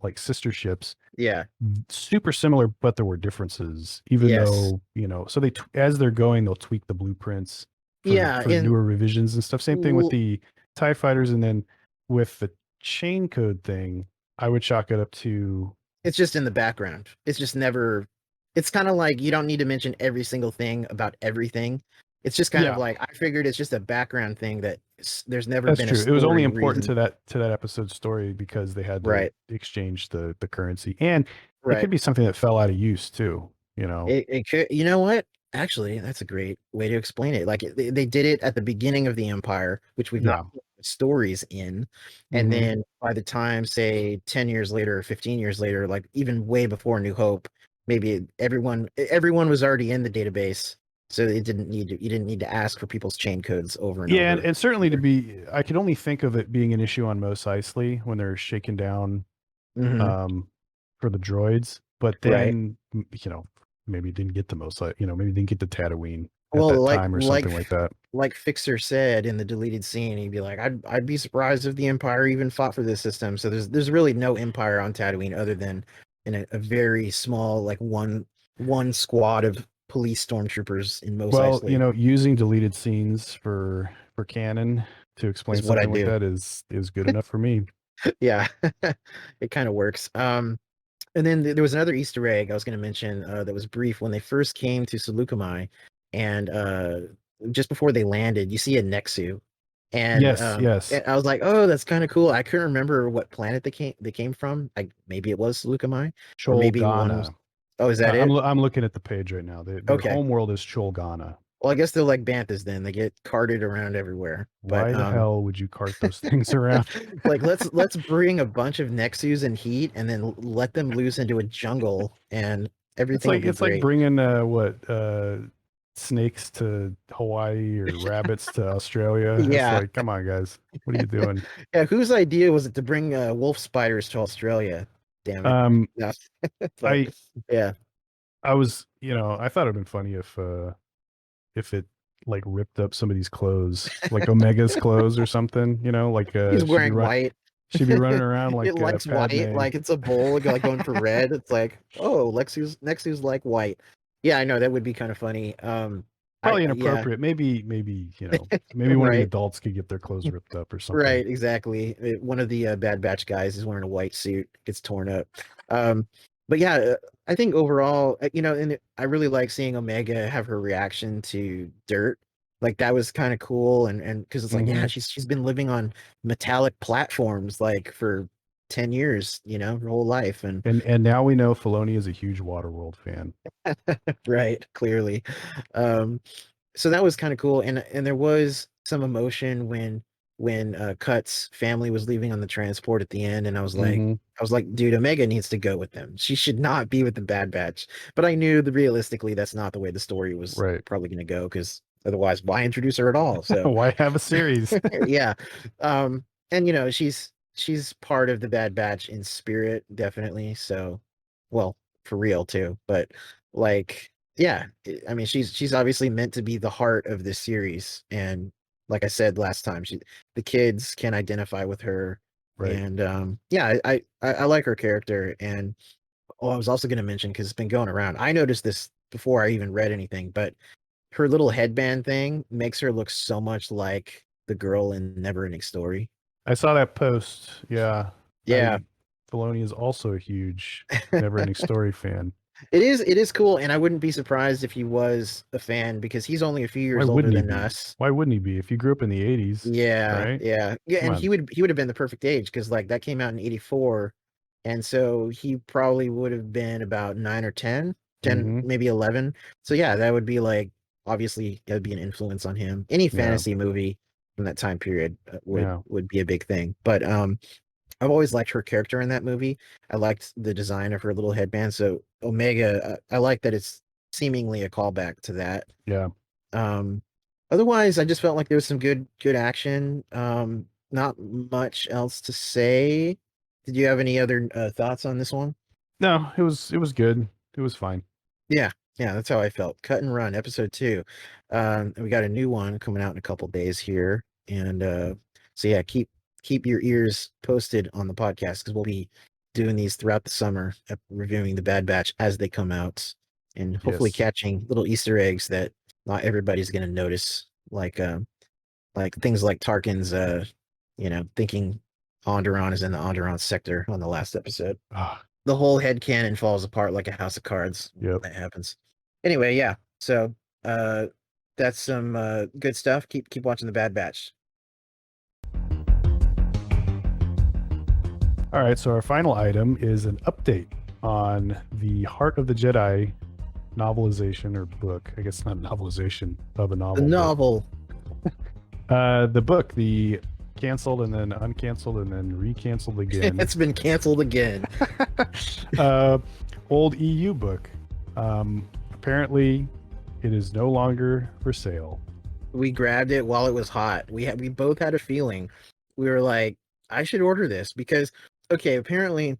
like sister ships, yeah, super similar, but there were differences. Even yes, though, so as they're going, they'll tweak the blueprints yeah, for and newer revisions and stuff. Same thing with the TIE fighters, and then with the chain code thing, I would chalk it up to. it's just in the background. It's just never. It's kind of like you don't need to mention every single thing about everything. It's just kind of Yeah, like I figured it's just a background thing that there's never that's been a true. It was only story important reason. to that episode's story because they had to Right, exchange the currency, and it right. could be something that fell out of use too. You know. It could, you know what? Actually, that's a great way to explain it. Like they did it at the beginning of the Empire, which we've not Yeah. put stories in, and Hmm. then by the time, say, 10 years later or 15 years later, like even way before New Hope, maybe everyone was already in the database, so it didn't need to, you didn't need to ask for people's chain codes over and Yeah, over. and certainly I could only think of it being an issue on Mos Eisley when they're shaken down Hmm. um, for the droids, but Right. then maybe it didn't get to maybe it didn't get to Tatooine at Well, that time or something like that. like Fixer said in the deleted scene, he'd be like, I'd be surprised if the Empire even fought for this system. So there's really no Empire on Tatooine other than in a very small, like one squad of police stormtroopers in Mos Well, Eisley using deleted scenes for canon to explain is what I something like do. that is good enough for me. Yeah, it kind of works. And then there was another Easter egg I was going to mention that was brief when they first came to Seleucami, and just before they landed, you see a Nexu, and Yes, yes. I was like, "Oh, that's kind of cool." I couldn't remember what planet they came from. Maybe it was Seleucami, or maybe one was. Cholgana. Oh, is that it? I'm looking at the page right now. Their Okay. home world is Cholgana. Well, I guess they're like Banthas then. They get carted around everywhere. But Why the hell would you cart those things around? like let's bring a bunch of Nexus and heat, and then let them loose into a jungle, and everything will be It's like great. bringing snakes to Hawaii or rabbits to Australia. It's Yeah. like, come on, guys, what are you doing? Yeah, whose idea was it to bring wolf spiders to Australia? Damn it. Um, No. But I yeah, I was, I thought it'd been funny if it like ripped up somebody's clothes, like Omega's clothes or something. Like he's wearing white. she'd be running around It like likes white, Padme. like it's a bull like going for red. It's like, oh, Lexu's like white. Yeah, I know that would be kind of funny. Probably Yeah, inappropriate. Maybe maybe one of the right. adults could get their clothes ripped up or something. Right, exactly. One of the Bad Batch guys is wearing a white suit, gets torn up. Um, but yeah, I think overall, I really like seeing Omega have her reaction to dirt. Like that was kind of cool, and because it's like, yeah, Hmm. she's been living on metallic platforms like for 10 years, her whole life, and And now we know Filoni is a huge Waterworld fan. right, clearly. Um, so that was kind of cool, and there was some emotion when Cut's family was leaving on the transport at the end, and Hmm. I was like, dude, Omega needs to go with them. She should not be with the Bad Batch. But I knew that realistically that's not the way the story was Right. probably going to go, because otherwise why introduce her at all? So Why have a series? yeah. And she's part of the Bad Batch in spirit, definitely. So, well, for real too. But like, yeah, I mean, she's obviously meant to be the heart of this series, and like I said last time, the kids can identify with her, Right. and yeah, I like her character. And oh, I was also going to mention, because it's been going around. I noticed this before I even read anything, but her little headband thing makes her look so much like the girl in Neverending Story. I saw that post. Yeah. Yeah. I Filoni is also a huge Neverending Story fan. It is cool, and I wouldn't be surprised if he was a fan, because he's only a few Why years older wouldn't he than be? us. Why wouldn't he be? If you grew up in the 80s, Yeah, right? yeah. Yeah, Come and on. he would have been the perfect age, because like that came out in 84, and so he probably would have been about 9 or 10, 10 Hmm. maybe 11. So yeah, that would be like, obviously that would be an influence on him. Any Yeah. fantasy movie from that time period would Yeah. would be a big thing. But I've always liked her character in that movie. I liked the design of her little headband. So Omega, I like that it's seemingly a callback to that. Yeah. Um, Otherwise, I just felt like there was some good action. Not much else to say. Did you have any other thoughts on this one? No, it was good. It was fine. Yeah, yeah, that's how I felt. Cut and Run, episode 2. We got a new one coming out in a couple days here, and so yeah, keep your ears posted on the podcast because we'll be doing these throughout the summer, reviewing the Bad Batch as they come out, and hopefully Yes. catching little Easter eggs that not everybody's going to notice, like things like Tarkin's, thinking Onderon is in the Onderon sector on the last episode. Ah, The whole head cannon falls apart like a house of cards when yep. that happens. Anyway, yeah. So uh that's some good stuff. Keep watching the Bad Batch. All right, so our final item is an update on the Heart of the Jedi novelization or book. I guess not novelization of a novel. The novel. The book, the canceled and then uncanceled and then recanceled again. It's been canceled again. Old EU book. Apparently, it is no longer for sale. We grabbed it while it was hot. We both had a feeling. We were like, I should order this because okay, apparently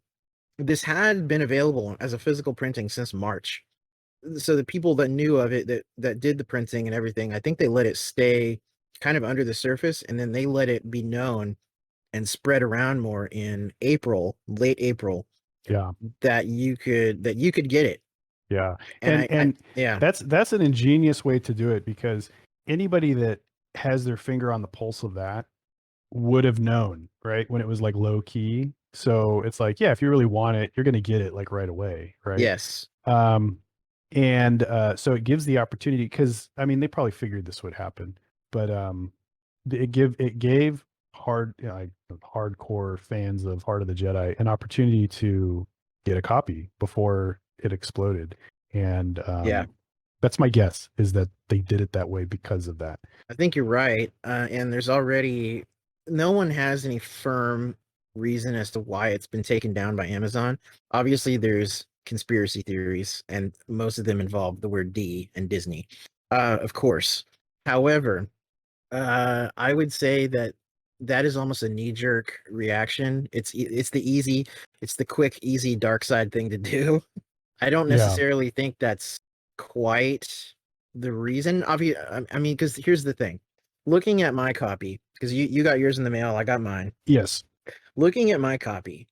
this had been available as a physical printing since March. So the people that knew of it that did the printing and everything, I think they let it stay kind of under the surface and then they let it be known and spread around more in April, late April, Yeah. that you could get it. Yeah. And yeah. That's an ingenious way to do it because anybody that has their finger on the pulse of that would have known, right? When it was like low key. So it's like, yeah, if you really want it, you're going to get it like right away, right? Yes. And so it gives the opportunity because I mean they probably figured this would happen, but it gave hardcore fans of Heart of the Jedi an opportunity to get a copy before it exploded, and Yeah. that's my guess is that they did it that way because of that. I think you're right. And there's already no one has any firm reason as to why it's been taken down by Amazon. Obviously, there's conspiracy theories, and most of them involve the word D and Disney, of course. However, I would say that that is almost a knee-jerk reaction. It's the quick, easy, dark side thing to do. I don't Yeah. necessarily think that's quite the reason. I mean, because here's the thing. Looking at my copy, because you got yours in the mail, I got mine. Yes. Looking at my copy,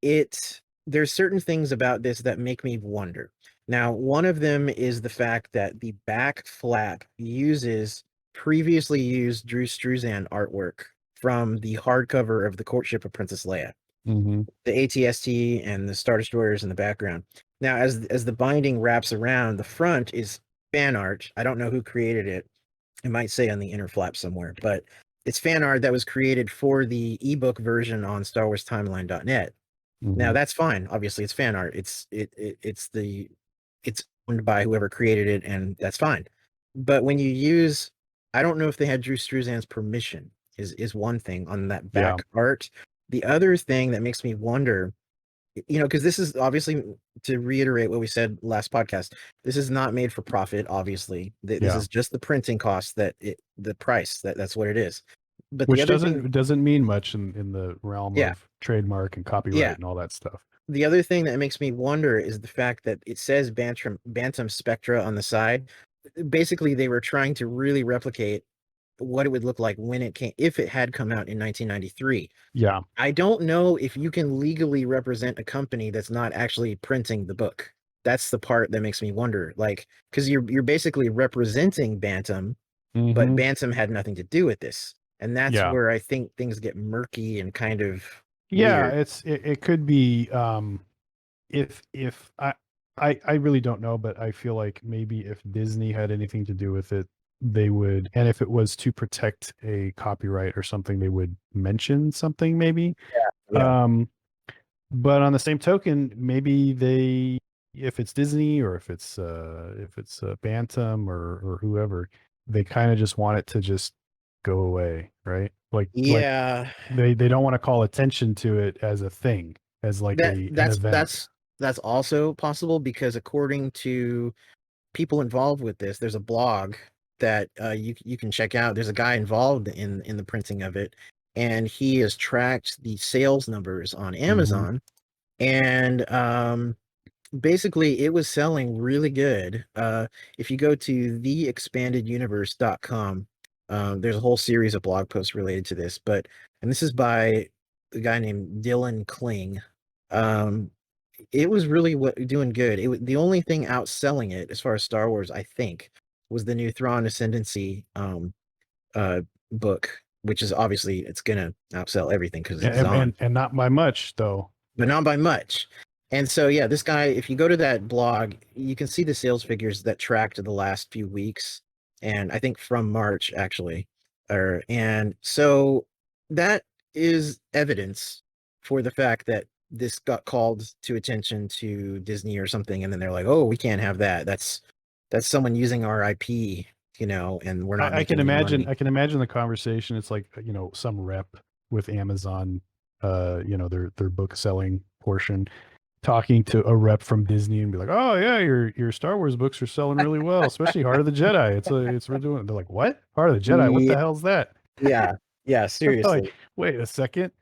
there's certain things about this that make me wonder. Now, one of them is the fact that the back flap uses previously used Drew Struzan artwork from the hardcover of The Courtship of Princess Leia. Mm-hmm. The ATST and the Star Destroyers in the background. Now, as the binding wraps around, the front is fan art. I don't know who created it. It might say on the inner flap somewhere, but it's fan art that was created for the ebook version on StarWarsTimeline.net. Mm-hmm. Now that's fine. Obviously, it's fan art. It's owned by whoever created it, and that's fine. But when you use, I don't know if they had Drew Struzan's permission. Is one thing on that back art. The other thing that makes me wonder, because this is obviously, to reiterate what we said last podcast, this is not made for profit. Obviously, this is just the printing cost the price that's what it is. But which doesn't mean much in the realm of trademark and copyright and all that stuff. The other thing that makes me wonder is the fact that it says Bantam Spectra on the side. Basically, they were trying to really replicate what it would look like if it had come out in 1993. Yeah. I don't know if you can legally represent a company that's not actually printing the book. That's the part that makes me wonder, like, because you're basically representing Bantam, but Bantam had nothing to do with this. And that's where I think things get murky and kind of weird. It could be if I really don't know, but I feel like maybe if Disney had anything to do with it, they would, and if it was to protect a copyright or something, they would mention something maybe. Yeah. But on the same token, maybe if it's Disney or if it's Bantam or whoever, they kind of just want it to just go away, right? Like Yeah, they don't want to call attention to it as a thing, as like that a an that's event. that's that's also possible because according to people involved with this, there's a blog that you can check out. There's a guy involved in the printing of it, and he has tracked the sales numbers on Hmm. Amazon, and basically it was selling really good. If you go to theexpandeduniverse.com, there's a whole series of blog posts related to this, and this is by a guy named Dylan Kling. Um, it was really doing good. The only thing outselling it as far as Star Wars, I think, was the new Thrawn Ascendancy uh book, which is obviously it's gonna outsell everything because it's on, And not by much though. but not by much. And so, yeah, this guy, if you go to that blog, you can see the sales figures that tracked the last few weeks, and I think from March actually. And so that is evidence for the fact that this got called to attention to Disney or something, and then they're like, "Oh, we can't have that. That's someone using our IP, and we're not I can making any imagine money." I can imagine the conversation. It's like, some rep with Amazon, their book selling portion, talking to a rep from Disney and be like, "Oh yeah, your Star Wars books are selling really well, especially Heart of the Jedi. We're doing." They're like, "What? Heart of the Jedi? What Yeah, the hell's that?" yeah, yeah, They're like, seriously. "Wait a second."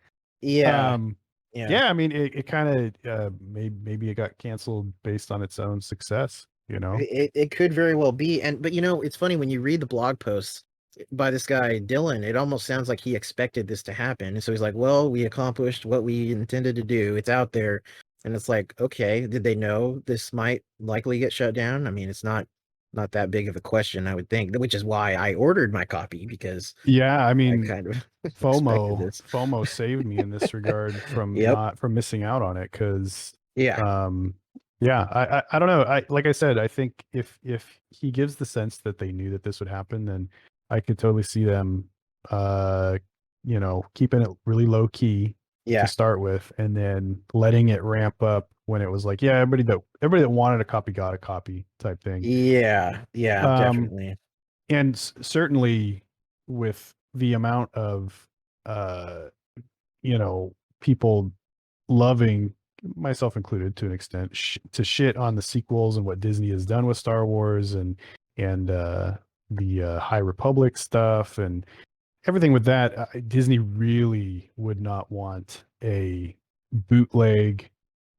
Yeah, Um, yeah. yeah, I mean, it kind of maybe it got canceled based on its own success, you know? It could very well be, but it's funny when you read the blog posts by this guy Dylan, it almost sounds like he expected this to happen. And so he's like, "Well, we accomplished what we intended to do. It's out there." And it's like, okay, did they know this might likely get shut down? I mean, it's not that big of a question, I would think, which is why I ordered my copy because Yeah, I I mean, kind of expected FOMO this. FOMO saved me in this regard Yep. from missing out on it because Yeah. um yeah, I don't know. I like I said, I think if he gives the sense that they knew that this would happen, then I could totally see them uh keeping it really low key to Yeah. start with and then letting it ramp up when it was like, yeah, everybody that wanted a copy got a copy type thing. Yeah. Yeah, Um definitely. and certainly with the amount of uh people loving, myself included to an extent, to shit on the sequels and what Disney has done with Star Wars and the High Republic stuff and everything with that. Disney really would not want a bootleg,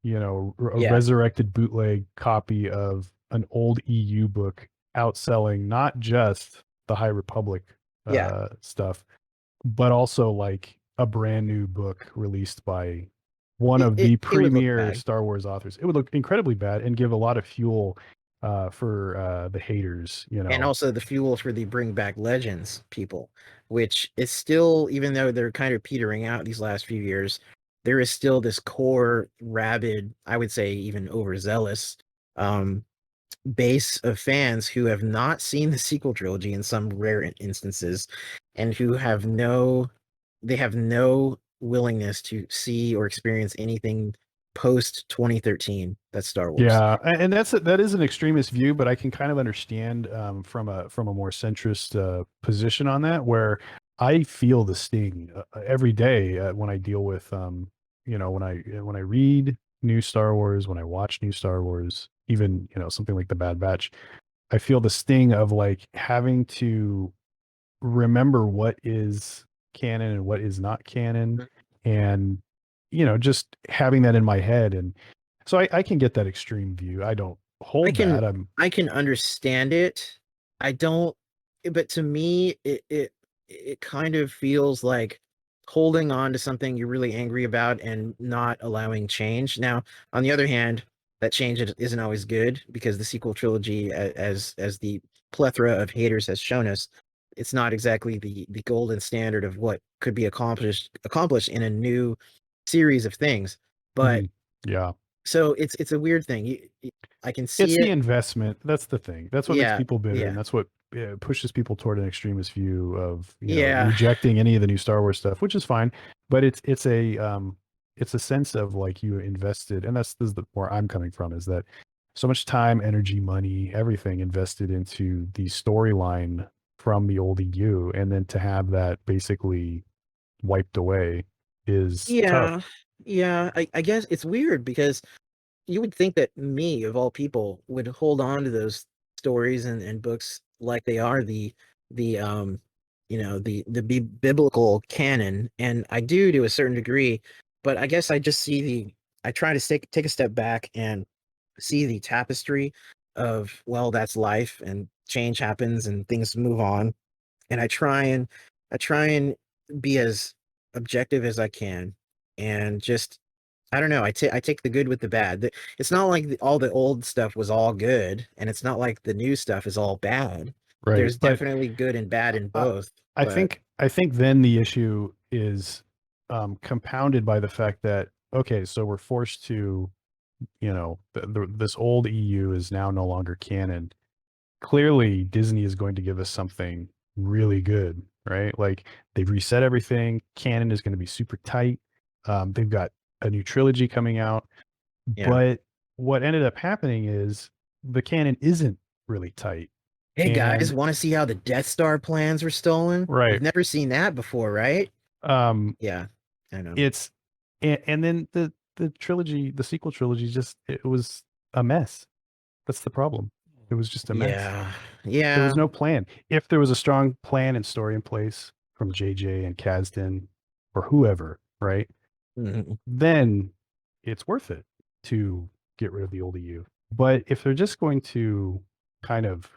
a Yeah. resurrected bootleg copy of an old EU book outselling not just the High Republic Yeah. stuff, but also like a brand new book released by one It of it the it would look premier bad. Star Wars authors. It would look incredibly bad and give a lot of fuel for the haters, And also the fuel for the bring back legends people, which is still, even though they're kind of petering out these last few years, there is still this core rabid, I would say even overzealous, um, base of fans who have not seen the sequel trilogy in some rare instances, and who have no willingness to see or experience anything post 2013. That's Star Wars. Yeah, and that is an extremist view, but I can kind of understand from a more centrist position on that, where I feel the sting every day when I deal with when I read new Star Wars, when I watch new Star Wars, even something like the Bad Batch, I feel the sting of like having to remember what is canon and what is not canon, and just having that in my head. And so I can get that extreme view. I don't I hold can that. I'm I can understand it. I don't, but to me it kind of feels like holding on to something you're really angry about and not allowing change. Now, on the other hand, that change isn't always good because the sequel trilogy, as the plethora of haters has shown us, it's not exactly the golden standard of what could be accomplished in a new series of things. But mhm, yeah. so it's a weird thing. I can It's see the it. investment. That's the thing. That's what makes Yeah, people bitter, and yeah, that's what pushes people toward an extremist view of yeah, rejecting any of the new Star Wars stuff, which is fine. But it's a sense of like you invested, and this is the where I'm coming from, is that so much time, energy, money, everything invested into the storyline from the old EU, and then to have that basically wiped away is tough. Yeah, yeah. I guess it's weird because you would think that me, of all people, would hold on to those stories and books like they are the biblical canon, and I do to a certain degree, but I guess I just see I try to take a step back and see the tapestry of, well, that's life and change happens and things move on, and I try and be as objective as I can, and just I don't know. I take the good with the bad. It's not like all the old stuff was all good, and it's not like the new stuff is all bad. Right. There's But definitely good and bad in uh, both. I But think then the issue is compounded by the fact that, okay, so we're forced to, this old EU is now no longer canon. Clearly Disney is going to give us something really good, right? Like, they've reset everything. Canon is going to be super tight. They've got a new trilogy coming out, yeah. but what ended up happening is the canon isn't really tight. Hey guys, And want to see how the Death Star plans were stolen? right, You've never seen that before, right? um, Yeah, I know. it's and then the trilogy, the sequel trilogy, just it was a mess. That's the problem. It was just a mess. Yeah, There was yeah, no plan. If there was a strong plan and story in place from JJ and Kasdan or whoever, right? mhm, Then it's worth it to get rid of the old EU. But if they're just going to kind of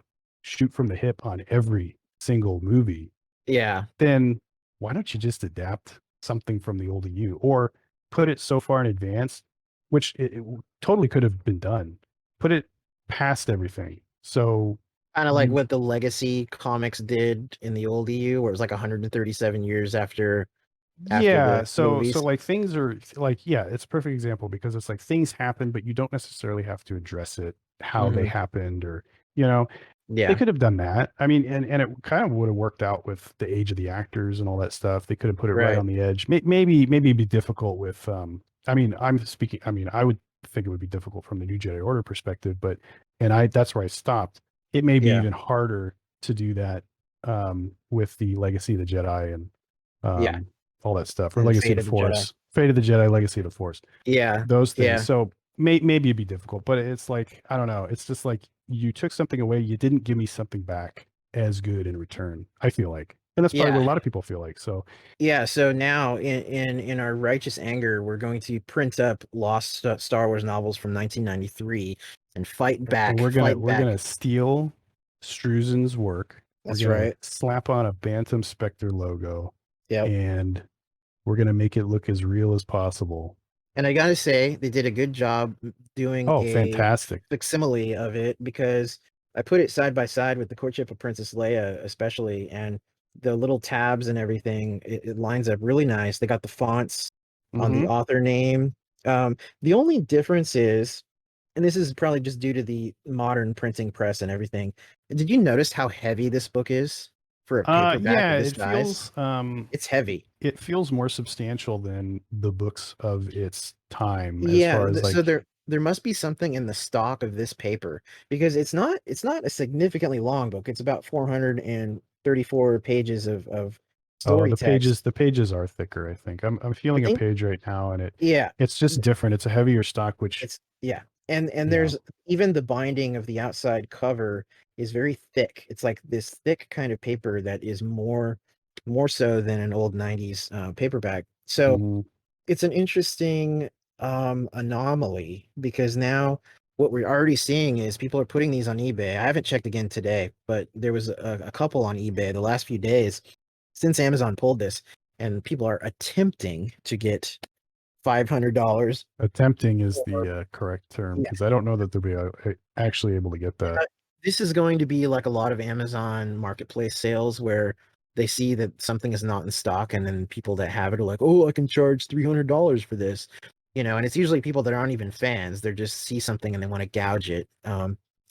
shoot from the hip on every single movie, yeah. then why don't you just adapt something from the old EU or put it so far in advance, which it totally could have been done. Put it past everything. So Kind of like you what the Legacy comics did in the old EU, where it was like 137 years after Yeah, the so movies. like things are like, yeah, it's a perfect example because it's like things happen, but you don't necessarily have to address it how they Hmm. happened, or you know, they Yeah, could have done that. I mean, and it kind of would have worked out with the age of the actors and all that stuff. They could have put it right right. on the edge. Maybe it'd be difficult with I mean, I mean, I would think it would be difficult from the New Jedi Order perspective, but and I that's where I stopped. It may be Yeah, even harder to do that with the Legacy of the Jedi and yeah. um all that stuff, or And Legacy of Fate the of the Jedi. Force, Fate of the Jedi, Legacy of the Force, Yeah, those things. yeah, So maybe it'd be difficult, but it's like, I don't know. It's just like you took something away, you didn't give me something back as good in return. I feel like, and that's probably what yeah, a lot of people feel like. So yeah. So now, in our righteous anger, we're going to print up lost Star Wars novels from 1993 and and fight we're back. gonna steal Struzen's work. We're That's gonna right. slap on a Bantam Spectre logo, Yep. and we're gonna make it look as real as possible. And I gotta say, they did a good job doing Oh, a fantastic! facsimile of it, because I put it side by side with the Courtship of Princess Leia, especially, and the little tabs and everything. It lines up really nice. They got the fonts on the Hmm. author name. The only difference is, and this is probably just due to the modern printing press and everything. Did you notice how heavy this book is for a paperback Yeah, of this size? It's heavy. it feels more substantial than the books of its time as Yeah, far as so like, there must be something in the stock of this paper, because it's not a significantly long book. It's about 434 pages of oh, story text. the pages are thicker, I think. I'm I feeling a think, page right now, and yeah, it's just different. It's a heavier stock, which, it's yeah. And yeah. there's even the binding of the outside cover is very thick. It's like this thick kind of paper that is more so than an old 90s paperback. So Mhm. it's an interesting anomaly, because now what we're already seeing is people are putting these on eBay. I haven't checked again today, but there was a couple on eBay the last few days since Amazon pulled this, and people are attempting to get $500 Attempting is the for. correct term, Yeah, because I don't know that they'll be actually able to get that. yeah, this is going to be like a lot of Amazon marketplace sales, where they see that something is not in stock, and then people that have it are like, "Oh, I can charge $300 for this," and it's usually people that aren't even fans. They just see something and they want to gouge it,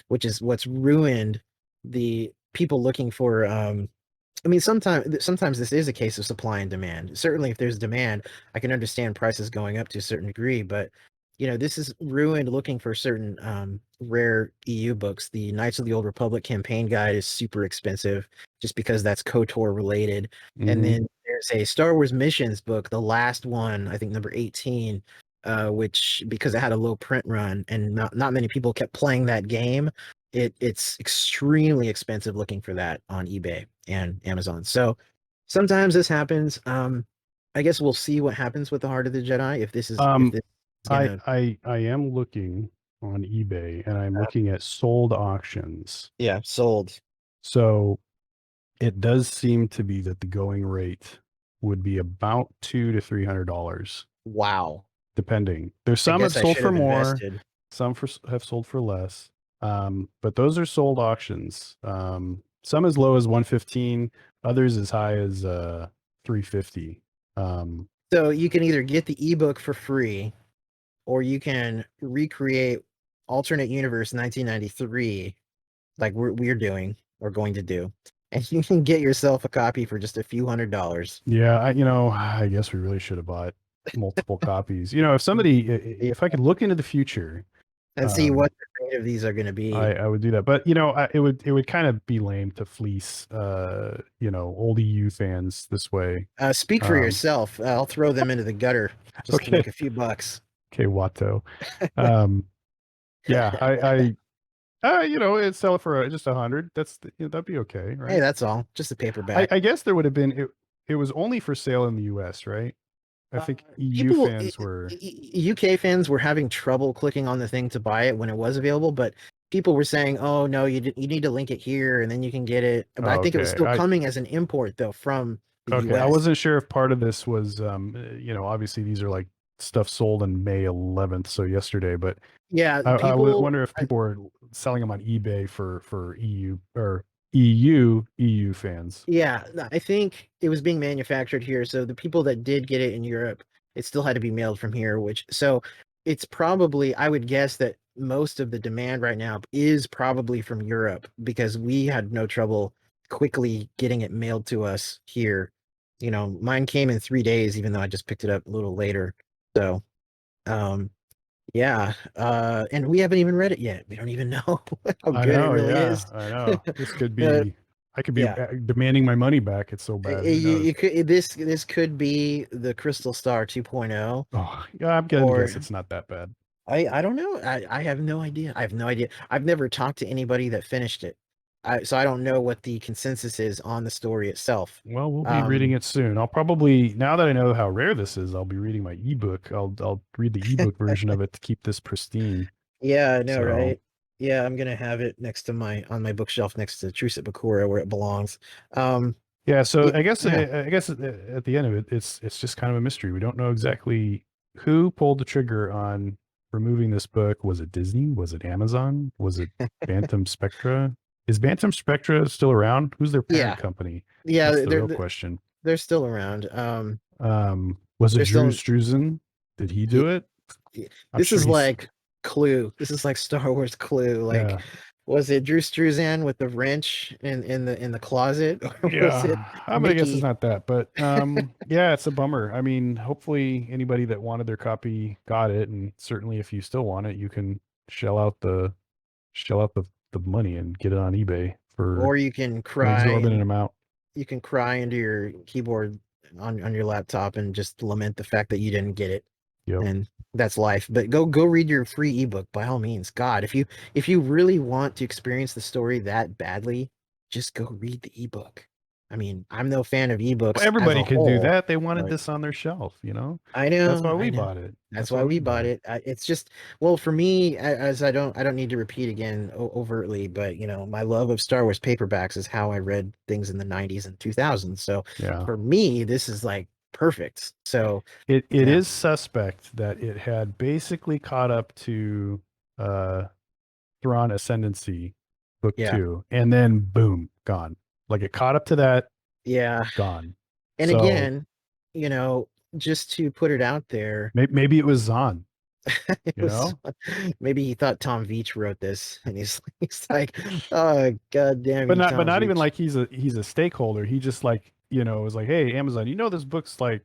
which is what's ruined the people looking for. I mean, sometimes this is a case of supply and demand. Certainly, if there's demand, I can understand prices going up to a certain degree, but this is ruined looking for certain rare EU books. The Knights of the Old Republic campaign guide is super expensive just because that's KOTOR related. And Hmm. then there's a Star Wars missions book, the last one, I think number 18, which because it had a low print run and not many people kept playing that game, it's extremely expensive looking for that on eBay and Amazon. So sometimes this happens. I guess we'll see what happens with the Heart of the Jedi if Um, this is I gonna I am looking on eBay and I'm looking at sold auctions. yeah, sold. So it does seem to be that the going rate would be about $200 to $300, Wow. depending. There's I some have guess I sold should for have more, invested. some have sold for less. But those are sold auctions. Some as low as 115, others as high as 350. Um, So you can either get the ebook for free or you can recreate alternate universe 1993 like we're doing or going to do. And you can get yourself a copy for just a few $100s. Yeah, I guess we really should have bought multiple copies. If somebody, Yeah, if I could look into the future, and see what um, the rate of these are going to be. I would do that. But it would kind of be lame to fleece, old EU fans this way. Speak for Um, yourself. I'll throw them into the gutter just to okay, make a few bucks. okay, Watto. Um, yeah, it'd sell it for just 100. That'd be okay, Hey, right? that's all. Just a I, paperback. I guess there would have been it was only for sale in the US, right? I Uh, think EU people, fans were. UK fans were having trouble clicking on the thing to buy it when it was available, but people were saying, "Oh no, you need to link it here, and then you can get it." But I Oh, think it was okay. still I coming as an import though from the Okay, I US. wasn't sure if part of this was, obviously these are like stuff sold on May 11th, so yesterday, but Yeah, I would people. wonder if people were selling them on eBay for EU or EU fans. Yeah, I think it was being manufactured here. So the people that did get it in Europe, it still had to be mailed from here, which so it's probably, I would guess that most of the demand right now is probably from Europe because we had no trouble quickly getting it mailed to us here. Mine came in 3 days, even though I just picked it up a little later. So, um, yeah, and we haven't even read it yet. We don't even know how I good it know, really yeah, is. I know. This could Uh, be, I could be yeah. demanding my money back. It's so bad. Who knows? You could this could be the Crystal Star 2.0, Oh, yeah, I'm gonna or guess it's not that bad. I don't know. I have no idea. I have no idea. I've never talked to anybody that finished it. So I don't know what the consensus is on the story itself. Well, we'll be reading Um, it soon. I'll probably, now that I know how rare this is, I'll be reading my ebook. I'll read the ebook version of it to keep this pristine. yeah, I know, So right? Yeah, I'm gonna have it next to on my bookshelf next to Truce Bakura where it belongs. Um, yeah, so I guess yeah, at the end of it, it's just kind of a mystery. We don't know exactly who pulled the trigger on removing this book. Was it Disney? Was it Amazon? Was it Bantam Spectra? Is Bantam Spectra still around? Who's their parent yeah, company? yeah. That's the real question. They're still around. Was it They're Drew still. Struzan? Did he do it? I'm This sure is he's. like Clue. This is like Star Wars Clue. Like, Yeah, was it Drew Struzan with the wrench in the closet, or was it yeah. I'm gonna guess it's Mickey? not that, but yeah, it's a bummer. I mean, hopefully anybody that wanted their copy got it, and certainly if you still want it, you can shell out the shell out the money and get it on eBay for Or you can an cry exorbitant and amount. you can cry into your keyboard on your laptop and just lament the fact that you didn't get it. Yep. And that's life. But go read your free ebook by all means. God, if you really want to experience the story that badly, just go read the ebook. I mean, I'm no fan of Well, ebooks as a everybody could do whole, that. They wanted but this on their shelf. I That's why know, I we know. bought it. That's That's why why we we bought bought it. it. It's just, well, for me, as I don't need to repeat again overtly, but my love of Star Wars paperbacks is how I read things in the 90s and 2000s. So Yeah. for me, this is like perfect. So It yeah, is suspect that it had basically caught up to uh Thrawn Ascendancy book yeah, 2, and then boom, gone. Like it caught up to that, yeah. gone. And So again, you know, just to put it out there, maybe it was Zahn, it you was know? maybe he thought Tom Veach wrote this, and he's like, oh god damn But you, not Tom even Veach. like he's a stakeholder. He just like, was like, "Hey, Amazon, this book's like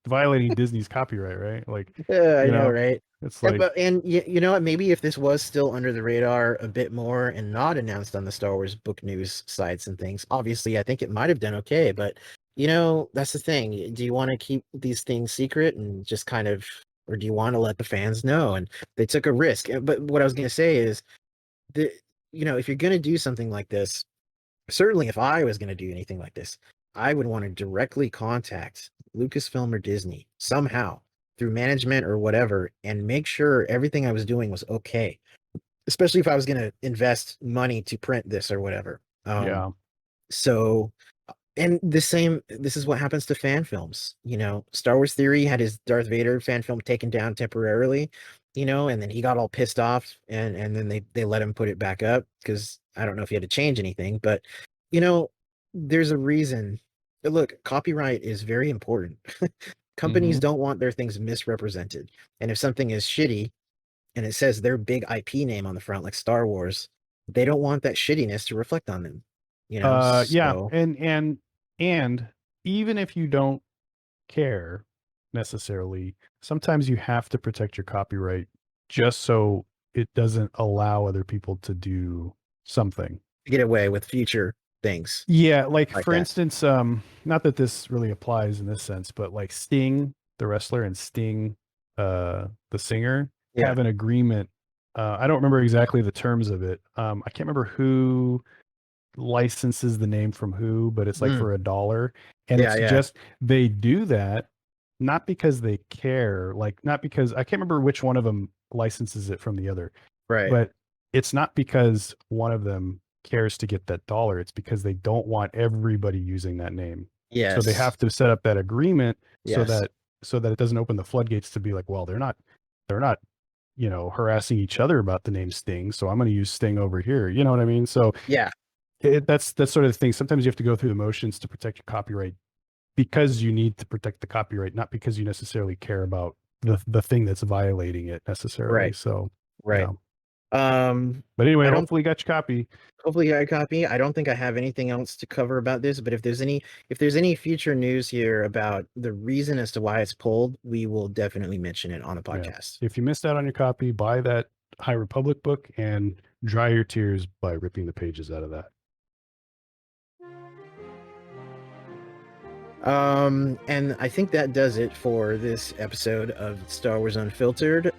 violating Disney's copyright, right? Like, Yeah, I you know, know, right? it's And, like, but and you know what? Maybe if this was still under the radar a bit more and not announced on the Star Wars book news sites and things, obviously I think it might have done okay. But you know, that's the thing. Do you want to keep these things secret and just kind of, or do you want to let the fans know? And they took a risk. But what I was going to say is that, you know, if you're going to do something like this, certainly if I was going to do anything like this, I would want to directly contact Lucasfilm or Disney somehow through management or whatever and make sure everything I was doing was okay, especially if I was going to invest money to print this or whatever. yeah, So and this is what happens to fan films. You know, Star Wars Theory had his Darth Vader fan film taken down temporarily, you know, and then he got all pissed off and then they let him put it back up because I don't know if he had to change anything, but you know, there's a reason. Look, copyright is very important. Companies hmm don't want their things misrepresented. And if something is shitty and it says their big IP name on the front, like Star Wars, they don't want that shittiness to reflect on them. You know, yeah, so and even if you don't care necessarily, sometimes you have to protect your copyright just so it doesn't allow other people to do something. get away with future things Yeah, like like for that. instance, not that this really applies in this sense, but like Sting, the wrestler, and Sting, the singer, Yeah. have an agreement. I don't remember exactly the terms of it. I can't remember who licenses the name from who, but it's like Mm. for $1. And Yeah, it's yeah. just they do that not because they care, like not because I can't remember which one of them licenses it from the other, Right. but it's not because one of them cares to get that dollar. It's because they don't want everybody using that name. So they Yes. have to set up that agreement so Yes. that it doesn't open the floodgates to be like, well, they're not, harassing each other about the name Sting. So I'm going to use Sting over here. You know what I mean? So Yeah. that's sort of the thing. Sometimes you have to go through the motions to protect your copyright because you need to protect the copyright, not because you necessarily care about the thing that's violating it necessarily. Right. So Right. yeah. Um, But anyway, I don't hopefully you got your copy. hopefully you got a copy. I don't think I have anything else to cover about this, but if there's any future news here about the reason as to why it's pulled, we will definitely mention it on the Yeah. podcast. If you missed out on your copy, buy that High Republic book and dry your tears by ripping the pages out of that. And I think that does it for this episode of Star Wars Unfiltered.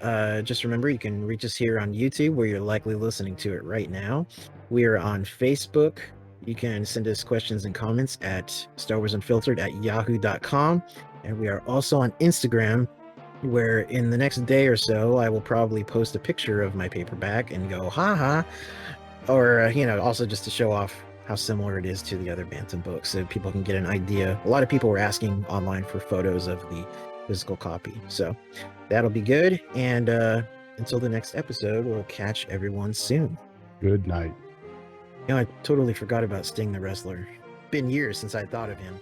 Just remember, you can reach us here on YouTube, where you're likely listening to it right now. We are on Facebook. You can send us questions and comments at StarWarsUnfiltered@yahoo.com. And we are also on Instagram, where in the next day or so, I will probably post a picture of my paperback and go, haha, or you know, also just to show off how similar it is to the other Bantam books, so people can get an idea. A lot of people were asking online for photos of the physical copy, so that'll be good. And until the next episode, we'll catch everyone soon. Good night. You know, I totally forgot about Sting the wrestler. Been years since I thought of him.